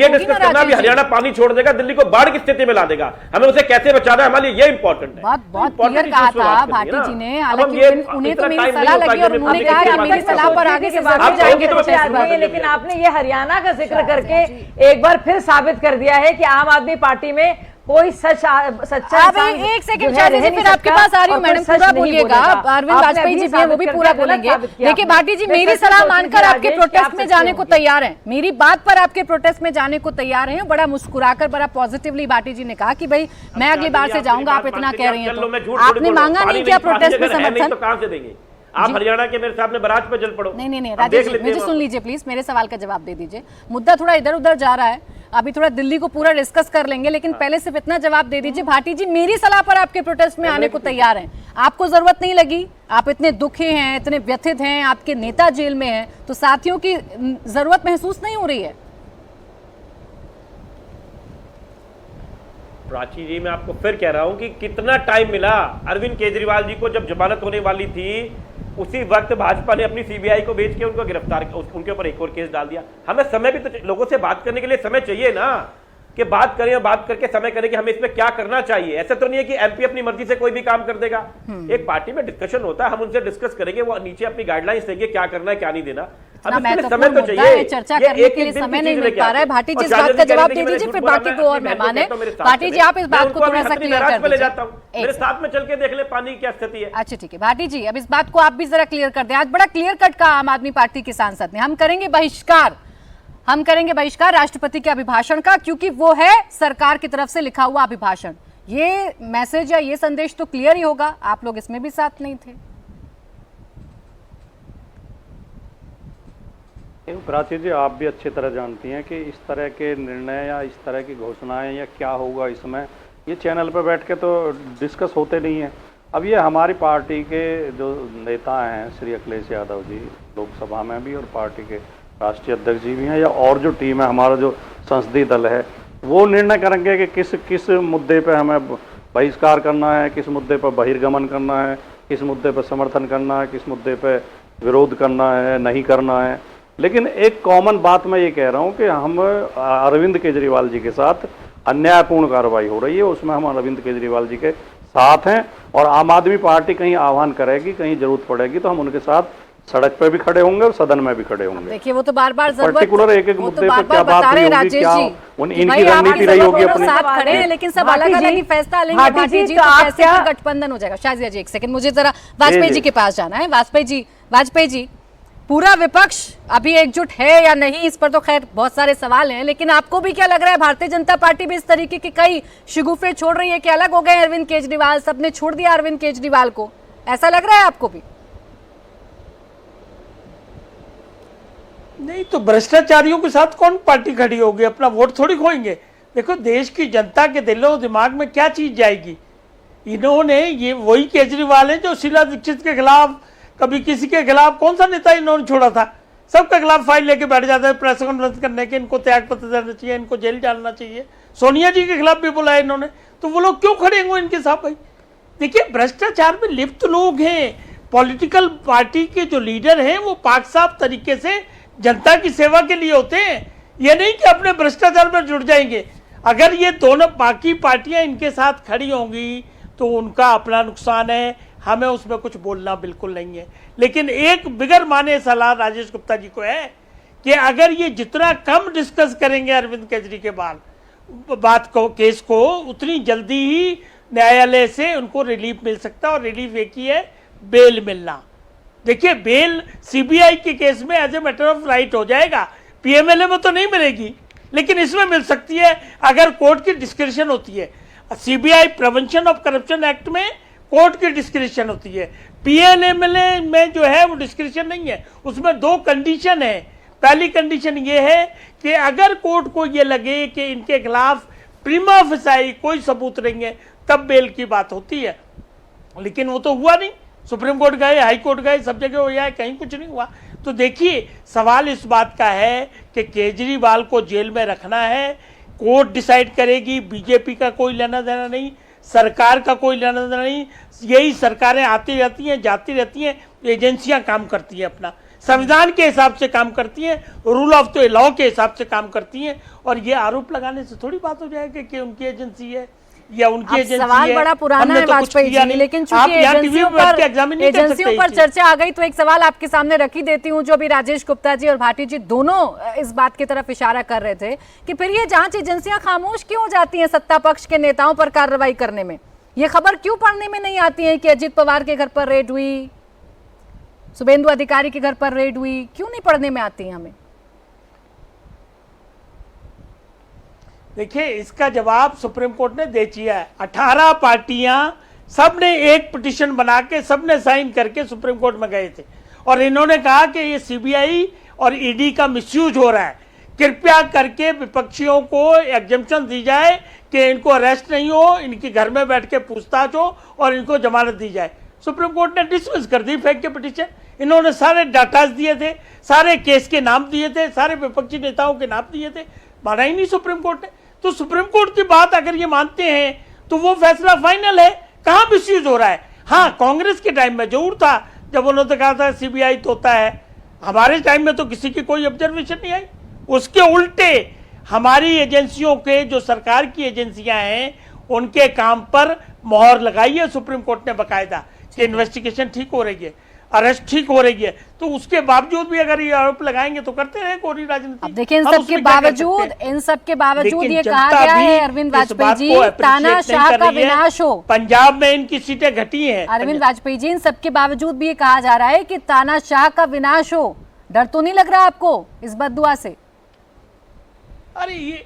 डिस्कस करना भी, हरियाणा पानी छोड़ देगा, दिल्ली को बाढ़ की स्थिति में ला देगा, हमें उसे कैसे बचाना है, हमारे लिए ये इंपॉर्टेंट है। बहुत क्लियर कहा था भाटी जी ने, हालांकि उन्हें तो मेरी सलाह लगी और उन्होंने कहा कि मेरी सलाह पर आगे से जाएंगे। लेकिन आपने ये हरियाणा का जिक्र करके एक बार फिर साबित कर दिया है कि आम आदमी पार्टी में कोई सच्चा एक सेकंड शादी फिर आपके पास आ रही हूँ मैडम, पूरा बोलिएगा। अरविंद वाजपेयी जी भी वो भी पूरा बोलेंगे। देखिए भाटी जी मेरी सलाह मानकर आपके प्रोटेस्ट में जाने को तैयार हैं, मेरी बात पर आपके प्रोटेस्ट में जाने को तैयार हैं। बड़ा मुस्कुराकर बड़ा पॉजिटिवली भाटी जी ने कहा कि भाई मैं अगली बार से जाऊंगा, आप इतना कह रही हैं तो आपने मांगा नहीं क्या प्रोटेस्ट में समर्थन? कहां से देंगे आप? हरियाणा के मेरे सामने बराज पे जल पड़ो। नहीं राजेश जी मुझे सुन लीजिए प्लीज, मेरे सवाल का जवाब दे दीजिए। मुद्दा थोड़ा इधर उधर जा रहा है, अभी थोड़ा दिल्ली को पूरा डिस्कस कर लेंगे, लेकिन पहले सिर्फ इतना जवाब दे दीजिए। भाटी जी मेरी सलाह पर आपके प्रोटेस्ट में आने को तैयार हैं, आपको जरूरत नहीं लगी, आप इतने दुखी हैं, इतने व्यथित हैं, आपके नेता जेल में हैं, तो साथियों की जरूरत महसूस नहीं हो रही है? प्राची जी मैं आपको फिर कह रहा हूं कि कितना टाइम मिला अरविंद केजरीवाल जी को, जब जमानत होने वाली थी उसी वक्त भाजपा ने अपनी सीबीआई को भेज के उनको गिरफ्तार, उनके ऊपर एक और केस डाल दिया। हमें समय भी तो, लोगों से बात करने के लिए समय चाहिए ना, कि बात करें और बात करके समय करें कि हमें इसमें क्या करना चाहिए। ऐसा तो नहीं है कि एमपी अपनी मर्जी से कोई भी काम कर देगा, एक पार्टी में डिस्कशन होता है, हम उनसे डिस्कस करेंगे, वो नीचे अपनी गाइडलाइंस देंगे क्या करना है क्या नहीं देना। समय तो चाहिए, चर्चा करने के लिए समय नहीं मिल पा रहा है। भाटी जी इस बात का जवाब दे दीजिए, फिर बाकी दो और मेहमान है। भाटी जी आप इस बात को थोड़ा सा क्लियर कर दीजिए, मेरे साथ में चल के देख ले पानी की क्या स्थिति है। अच्छा ठीक है भाटी जी, अब इस बात को आप भी जरा क्लियर कर दें। आज बड़ा क्लियर कट कहा आम आदमी पार्टी के सांसद ने, हम करेंगे बहिष्कार राष्ट्रपति के अभिभाषण का, क्योंकि वो है सरकार की तरफ से लिखा हुआ अभिभाषण। ये मैसेज या ये संदेश तो क्लियर ही होगा, आप लोग इसमें भी साथ नहीं थे। प्राची जी आप भी अच्छी तरह जानती हैं कि इस तरह के निर्णय या इस तरह की घोषणाएं या क्या होगा इसमें, ये चैनल पर बैठ के तो डिस्कस होते नहीं हैं। अब ये हमारी पार्टी के जो नेता हैं श्री अखिलेश यादव जी, लोकसभा में भी और पार्टी के राष्ट्रीय अध्यक्ष जी भी हैं, या और जो टीम है हमारा जो संसदीय दल है, वो निर्णय करेंगे कि किस मुद्दे पे हमें बहिष्कार करना है, किस मुद्दे पर बहिर्गमन करना है, किस मुद्दे पर समर्थन करना है, किस मुद्दे पर विरोध करना है, नहीं करना है। लेकिन एक कॉमन बात मैं ये कह रहा हूँ कि हम अरविंद केजरीवाल जी के साथ अन्यायपूर्ण कार्रवाई हो रही है, उसमें हम अरविंद केजरीवाल जी के साथ हैं, और आम आदमी पार्टी कहीं आह्वान करेगी, कहीं जरूरत पड़ेगी तो हम उनके साथ सड़क पे भी खड़े होंगे और सदन में भी खड़े होंगे। देखिए वो तो बार-बार पर्टिकुलर एक मुद्दे पर क्या बात होगी, क्या इनकी रणनीति रही होगी अपनी, साथ खड़े हैं लेकिन सब अलग-अलग ही फैसला लेंगे। भाटी जी तो कैसे गठबंधन हो जाएगा? शाजिया जी एक सेकंड, मुझे जरा वाजपेयी जी के पास जाना है। वाजपेयी जी पूरा विपक्ष अभी एकजुट है या नहीं, इस पर तो खैर बहुत सारे सवाल हैं, लेकिन आपको भी क्या लग रहा है भारतीय जनता पार्टी भी इस तरीके की कई शिगुफे छोड़ रही है कि अलग हो गए अरविंद केजरीवाल, सबने छोड़ दिया अरविंद केजरीवाल को, ऐसा लग रहा है आपको भी? नहीं तो भ्रष्टाचारियों के साथ कौन पार्टी खड़ी होगी? अपना वोट थोड़ी खोएंगे। देखो देश की जनता के दिलो दिमाग में क्या चीज जाएगी, इन्होंने, ये वही केजरीवाल है जो शीला दीक्षित के खिलाफ, कभी किसी के खिलाफ, कौन सा नेता इन्होंने छोड़ा था? सबके खिलाफ फाइल लेके बैठ जाते हैं प्रेस कॉन्फ्रेंस करने के, इनको त्याग पत्र देना चाहिए, इनको जेल डालना चाहिए। सोनिया जी के खिलाफ भी बुलाया इन्होंने, तो वो लोग क्यों खड़े होंगे इनके साथ? भाई देखिए, भ्रष्टाचार में लिप्त लोग हैं। पॉलिटिकल पार्टी के जो लीडर हैं वो पाक साफ तरीके से जनता की सेवा के लिए होते हैं, ये नहीं कि अपने भ्रष्टाचार में जुड़ जाएंगे। अगर ये दोनों बाकी पार्टियां इनके साथ खड़ी होंगी तो उनका अपना नुकसान है, हमें उसमें कुछ बोलना बिल्कुल नहीं है। लेकिन एक बिगर माने सलाह राजेश गुप्ता जी को है कि अगर ये जितना कम डिस्कस करेंगे अरविंद केजरीवाल बात को, केस को, उतनी जल्दी ही न्यायालय से उनको रिलीफ मिल सकता है। और रिलीफ एक ही है, बेल मिलना। देखिए, बेल सीबीआई के केस में as a matter of right हो जाएगा, पीएमएलए में तो नहीं मिलेगी, लेकिन इसमें मिल सकती है अगर कोर्ट की डिस्क्रिप्शन होती है। CBI prevention of corruption act में कोर्ट की डिस्क्रिप्शन होती है, पीएमएलए में जो है वो डिस्क्रिप्शन नहीं है। उसमें दो कंडीशन है। पहली कंडीशन ये है कि अगर कोर्ट को ये लगे कि इनके खिलाफ प्रीमा फेसाई कोई सबूत नहीं है, तब बेल की बात होती है। लेकिन वो तो हुआ नहीं। सुप्रीम कोर्ट गए, हाई कोर्ट गए, सब जगह हो जाए, कहीं कुछ नहीं हुआ। तो देखिए, सवाल इस बात का है कि केजरीवाल को जेल में रखना है, कोर्ट डिसाइड करेगी, बीजेपी का कोई लेना देना नहीं, सरकार का कोई लेना देना नहीं। यही सरकारें आती रहती हैं, जाती रहती हैं, एजेंसियां काम करती हैं, अपना संविधान के हिसाब से काम करती हैं, रूल ऑफ द लॉ के हिसाब से काम करती हैं। और ये आरोप लगाने से थोड़ी बात हो जाएगी कि उनकी एजेंसी है या उनकी एजेंसी सवाल है। बड़ा पुराना है वाजपेयी जी, लेकिन चूंकि एजेंसियों पर चर्चा आ गई तो एक सवाल आपके सामने रख ही देती हूँ, जो भी राजेश गुप्ता जी और भाटी जी दोनों इस बात की तरफ इशारा कर रहे थे कि फिर ये जांच एजेंसियां खामोश क्यों हो जाती हैं सत्ता पक्ष के नेताओं पर कार्रवाई करने में? ये खबर क्यों पढ़ने में नहीं आती है कि अजित पवार के घर पर रेड हुई, शुभेंदु अधिकारी के घर पर रेड हुई, क्यों नहीं पढ़ने में आती है हमें? देखिए, इसका जवाब सुप्रीम कोर्ट ने दे दिया है। 18 पार्टियां, सबने एक पिटीशन बना के, सबने साइन करके सुप्रीम कोर्ट में गए थे और इन्होंने कहा कि ये सीबीआई और ईडी का मिसयूज हो रहा है, कृपया करके विपक्षियों को एग्जम्पशन दी जाए कि इनको अरेस्ट नहीं हो, इनके घर में बैठ के पूछताछ हो और इनको जमानत दी जाए। सुप्रीम कोर्ट ने डिसमिस कर दी, फेंक के पिटीशन। इन्होंने सारे डाटाज दिए थे, सारे केस के नाम दिए थे, सारे विपक्षी नेताओं के नाम दिए थे, माना ही नहीं सुप्रीम कोर्ट ने। तो सुप्रीम कोर्ट की बात अगर ये मानते हैं तो वो फैसला फाइनल है। कहाँ मिसयूज हो रहा है? हाँ, कांग्रेस के टाइम में जरूर था, जब उन्होंने कहा था सीबीआई तोता है। हमारे टाइम में तो किसी की कोई ऑब्जर्वेशन नहीं आई। उसके उल्टे हमारी एजेंसियों के, जो सरकार की एजेंसियां हैं, उनके काम पर मोहर लगाई है सुप्रीम कोर्ट ने बकायदा कि इन्वेस्टिगेशन ठीक हो रही है, अरेस्ट ठीक हो रही है। तो उसके बावजूद भी अगर ये आरोप लगाएंगे तो करते रहे कोरी राजनीति। अब देखिए, इन सब के बावजूद ये कहा गया है अरविंद वाजपेयी जी, तानाशाह का विनाश हो। पंजाब में इनकी सीटें घटी हैं। अरविंद वाजपेयी जी, इन सब के बावजूद भी ये कहा जा रहा है कि तानाशाह का विनाश हो। डर तो नहीं लग रहा आपको इस बद्दुआ से? अरे ये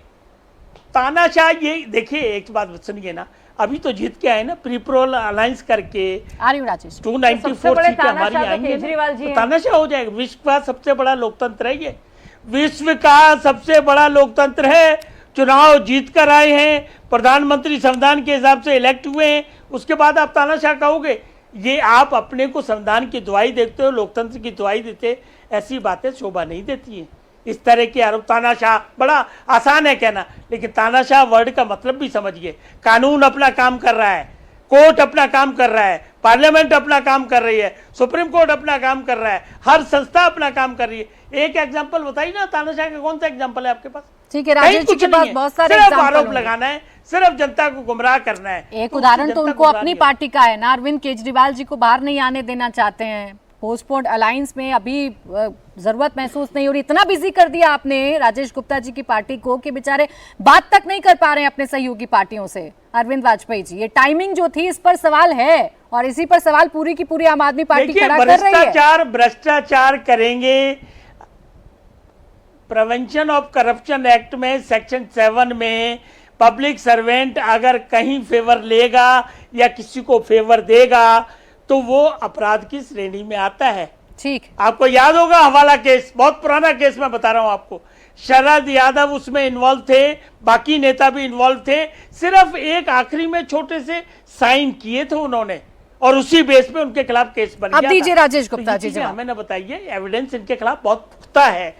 तानाशाह, ये देखिए, एक बात सुनिए ना, अभी तो जीत के आए ना प्रीपोल अलायंस करके, 294 सीटें हमारी आएंगी, तो तानाशाह हो जाएगा। विश्व का सबसे बड़ा लोकतंत्र है ये, विश्व का सबसे बड़ा लोकतंत्र है। चुनाव जीत कर आए हैं, प्रधानमंत्री संविधान के हिसाब से इलेक्ट हुए हैं, उसके बाद आप तानाशाह कहोगे? ये आप अपने को संविधान की दुआई देखते हो, लोकतंत्र की दुआई देते, ऐसी बातें शोभा नहीं देती हैं। इस तरह के आरोप, तानाशाह बड़ा आसान है कहना, लेकिन तानाशाह वर्ड का मतलब भी समझिए। कानून अपना काम कर रहा है, कोर्ट अपना काम कर रहा है, पार्लियामेंट अपना काम कर रही है, सुप्रीम कोर्ट अपना काम कर रहा है, हर संस्था अपना काम कर रही है। एक एग्जांपल बताइए ना, तानाशाह का कौन सा एग्जांपल है आपके पास? ठीक है, राजेश जी के पास बहुत सारे सिर्फ आरोप लगाना है, सिर्फ जनता को गुमराह करना है। एक उदाहरण तो उनको अपनी पार्टी का है ना, अरविंद केजरीवाल जी को बाहर नहीं आने देना चाहते हैं, पोस्टपोन्ड अलायंस में अभी जरूरत महसूस नहीं हो रही। इतना बिजी कर दिया आपने राजेश गुप्ता जी की पार्टी को कि बेचारे बात तक नहीं कर पा रहे हैं अपने सहयोगी पार्टियों से। अरविंद वाजपेयी जी, ये टाइमिंग जो थी, इस पर सवाल है और इसी पर सवाल पूरी की पूरी आम आदमी पार्टी खड़ा कर रही है। भ्रष्टाचार करेंगे। प्रिवेंशन ऑफ करप्शन एक्ट में सेक्शन 7 में पब्लिक सर्वेंट अगर कहीं फेवर लेगा या किसी को फेवर देगा तो वो अपराध की श्रेणी में आता है। ठीक है। आपको याद होगा हवाला केस, बहुत पुराना केस मैं बता रहा हूं आपको। शरद यादव उसमें इन्वॉल्व थे, बाकी नेता भी इन्वॉल्व थे, सिर्फ एक आखिरी में छोटे से साइन किए थे उन्होंने और उसी बेस पे उनके खिलाफ केस बन गया। अब दीजिए राजेश गुप्ता तो जी जवाब। हमें ना बताइए, एविडेंस इनके खिलाफ बहुत पुख्ता है,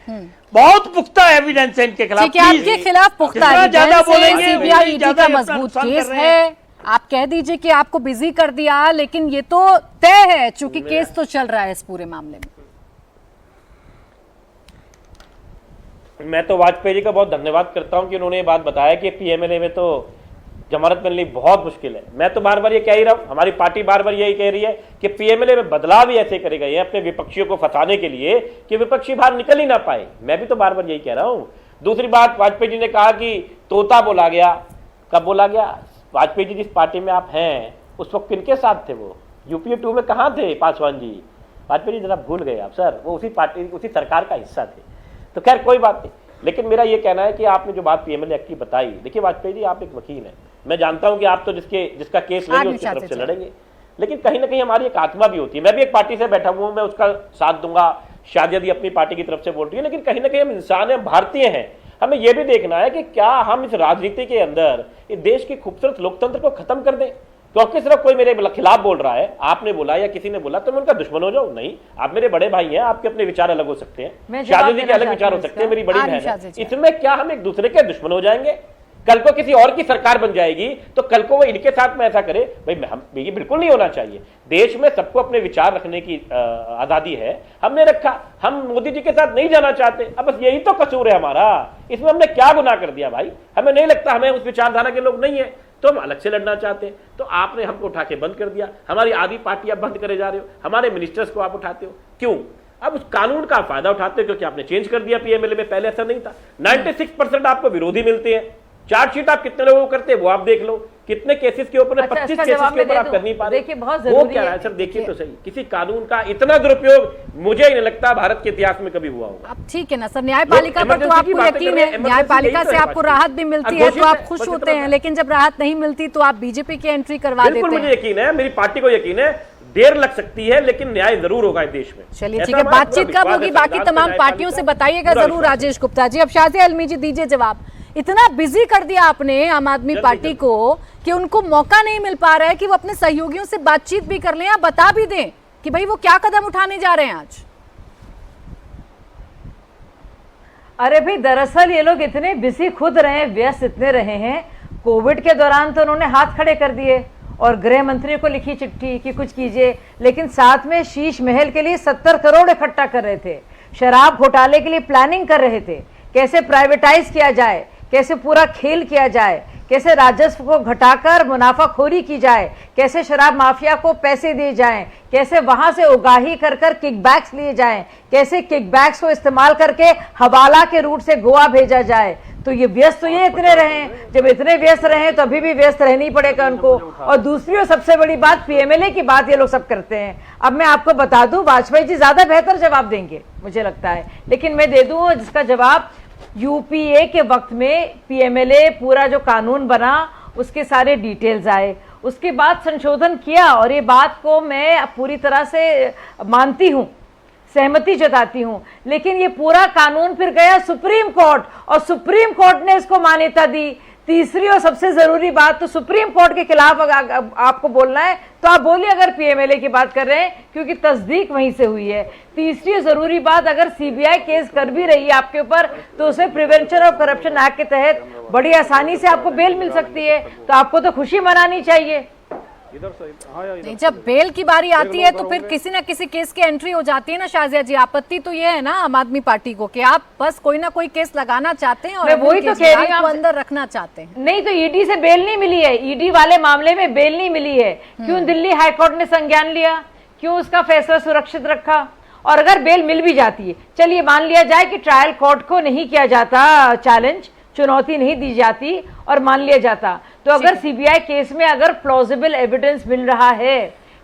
बहुत पुख्ता एविडेंस है इनके खिलाफ। ठीक है, आपके खिलाफ पुख्ता ज्यादा बोलेंगे सीबीआई ईडी का मजबूत केस है। आप कह दीजिए कि आपको बिजी कर दिया, लेकिन ये तो तय है चूंकि केस तो चल रहा है इस पूरे मामले में। मैं तो वाजपेयी जी का बहुत धन्यवाद करता हूं कि उन्होंने ये बात बताया कि पीएमएलए में तो जमानत मिलनी बहुत मुश्किल है। मैं तो बार बार ये कह ही रहा हूं, हमारी पार्टी बार बार यही कह रही है कि पीएमएलए में बदलाव ही ऐसे करे गए हैं अपने विपक्षियों को फंसाने के लिए कि विपक्षी बाहर निकल ही ना पाए। मैं भी तो बार बार यही कह रहा हूं। दूसरी बात, वाजपेयी जी ने कहा कि तोता बोला गया। कब बोला गया? वाजपेयी जी जिस पार्टी में आप हैं उस वक्त किनके साथ थे? वो यूपीए 2 में कहाँ थे पासवान जी? वाजपेयी जी जरा भूल गए आप सर, वो उसी पार्टी उसी सरकार का हिस्सा थे। तो खैर कोई बात नहीं, लेकिन मेरा ये कहना है कि आपने जो बात पीएमएलए एक्ट की बताई, देखिए वाजपेयी जी आप एक वकील हैं, मैं जानता हूं कि आप तो जिसका केस लेंगे उसकी तरफ से लड़ेंगे, लेकिन कहीं ना कहीं हमारी एक आत्मा भी होती है। मैं भी एक पार्टी से बैठा हुआ हूं, मैं उसका साथ दूंगा, शायद यदि अपनी पार्टी की तरफ से बोल रही है, लेकिन कहीं ना कहीं हम इंसान हैं, भारतीय हैं। हमें यह भी देखना है कि क्या हम इस राजनीति के अंदर इस देश की खूबसूरत लोकतंत्र को खत्म कर दें क्योंकि सिर्फ कोई मेरे खिलाफ बोल रहा है, आपने बोला या किसी ने बोला तो मैं उनका दुश्मन हो जाऊं? नहीं, आप मेरे बड़े भाई हैं, आपके अपने विचार अलग हो सकते हैं, शादी के अलग विचार हो सकते हैं, मेरी बड़ी बहन है। इसमें क्या हम एक दूसरे के दुश्मन हो जाएंगे? कल को किसी और की सरकार बन जाएगी तो कल को वो इनके साथ में ऐसा करे? भाई ये बिल्कुल नहीं होना चाहिए। देश में सबको अपने विचार रखने की आजादी है, हमने रखा। हम मोदी जी के साथ नहीं जाना चाहते, अब बस यही तो कसूर है हमारा। इसमें हमने क्या गुनाह कर दिया भाई? हमें नहीं लगता हमें उस विचारधारा के लोग नहीं है तो हम अलग से लड़ना चाहते हैं, तो आपने हमको उठा के बंद कर दिया। हमारी आधी पार्टी आप बंद करे जा रहे हो, हमारे मिनिस्टर्स को आप उठाते हो, क्यों? अब उस कानून का फायदा उठाते हो क्योंकि आपने चेंज कर दिया पीएमएलए में, पहले ऐसा नहीं था। 96% आपको विरोधी मिलते हैं। चार्जशीट आप कितने लोगों को करते हैं वो आप देख लो, कितने केसेस के ऊपर, 25 केसेस के ऊपर आप कर नहीं पा रहे। वो क्या है सर? देखिए तो सही, किसी कानून का इतना दुरुपयोग मुझे ही नहीं लगता भारत के इतिहास में कभी हुआ होगा। अब ठीक है ना सर, न्यायपालिका पर तो आपको यकीन है, न्यायपालिका से आपको राहत भी मिलती है तो आप खुश होते हैं, लेकिन जब राहत नहीं मिलती तो आप बीजेपी की एंट्री करवा देते हैं। बिल्कुल मुझे यकीन है, मेरी पार्टी को यकीन है, देर लग सकती है लेकिन न्याय जरूर होगा इस देश में। चलिए ठीक है, बातचीत कब होगी बाकी तमाम पार्टियों से बताइएगा जरूर राजेश गुप्ता जी। अब शाज़िया अलमी जी दीजिए जवाब। इतना बिजी कर दिया आपने आम आदमी पार्टी को कि उनको मौका नहीं मिल पा रहा है कि वो अपने सहयोगियों से बातचीत भी कर लें या बता भी दें कि भाई वो क्या कदम उठाने जा रहे हैं आज। अरे भाई, दरअसल ये लोग इतने बिजी खुद रहे, व्यस्त इतने रहे हैं। कोविड के दौरान तो उन्होंने हाथ खड़े कर दिए और गृह मंत्री को लिखी चिट्ठी कि कुछ कीजिए, लेकिन साथ में शीश महल के लिए 70 करोड़ इकट्ठा कर रहे थे, शराब घोटाले के लिए प्लानिंग कर रहे थे, कैसे प्राइवेटाइज किया जाए, कैसे पूरा खेल किया जाए, कैसे राजस्व को घटाकर मुनाफाखोरी की जाए, कैसे शराब माफिया को पैसे दिए जाएं, कैसे वहां से उगाही कर कर किकबैक्स लिए जाएं, कैसे किकबैक्स को इस्तेमाल करके हवाला के रूट से गोवा भेजा जाए। तो ये व्यस्त तो ये इतने रहे, जब इतने व्यस्त रहे तो अभी भी व्यस्त रहना ही पड़ेगा उनको। और दूसरी और सबसे बड़ी बात, पीएमएलए की बात ये लोग सब करते हैं। अब मैं आपको बता दूं, वाजपेयी जी ज्यादा बेहतर जवाब देंगे मुझे लगता है, लेकिन मैं दे दूं जिसका जवाब। यूपीए के वक्त में पीएमएलए पूरा जो कानून बना उसके सारे डिटेल्स आए, उसके बाद संशोधन किया और ये बात को मैं पूरी तरह से मानती हूँ, सहमति जताती हूँ, लेकिन ये पूरा कानून फिर गया सुप्रीम कोर्ट और सुप्रीम कोर्ट ने इसको मान्यता दी। तीसरी और सबसे जरूरी बात, तो सुप्रीम कोर्ट के खिलाफ आपको बोलना है तो आप बोलिए अगर पीएमएलए की बात कर रहे हैं, क्योंकि तस्दीक वहीं से हुई है। तीसरी जरूरी बात, अगर सीबीआई केस कर भी रही है आपके ऊपर तो उसे प्रिवेंशन ऑफ करप्शन एक्ट के तहत बड़ी आसानी से आपको बेल मिल सकती है, तो आपको तो खुशी मनानी चाहिए। नहीं, जब बेल की बारी आती है तो फिर किसी ना किसी केस की एंट्री हो जाती है ना शाज़िया जी। आपत्ति तो ये है ना आम आदमी पार्टी को कि आप बस कोई ना कोई केस लगाना चाहते हैं और वही तो कह रही हूं, अंदर रखना चाहते हैं। नहीं तो ईडी से बेल नहीं मिली है, ईडी वाले मामले में बेल नहीं मिली है। क्यों दिल्ली हाईकोर्ट ने संज्ञान लिया, क्यों उसका फैसला सुरक्षित रखा? और अगर बेल मिल भी जाती है, चलिए मान लिया जाए कि ट्रायल कोर्ट को नहीं किया जाता चैलेंज, चुनौती नहीं दी जाती और मान लिया जाता, तो अगर सीबीआई केस में अगर प्लॉजिबल एविडेंस मिल रहा है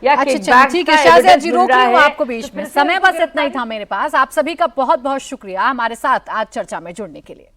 या अच्छा ठीक है शाज़िया जी, रोक रही हूँ आपको बीच में, समय बस इतना ही था मेरे पास। आप सभी का बहुत बहुत शुक्रिया हमारे साथ आज चर्चा में जुड़ने के लिए।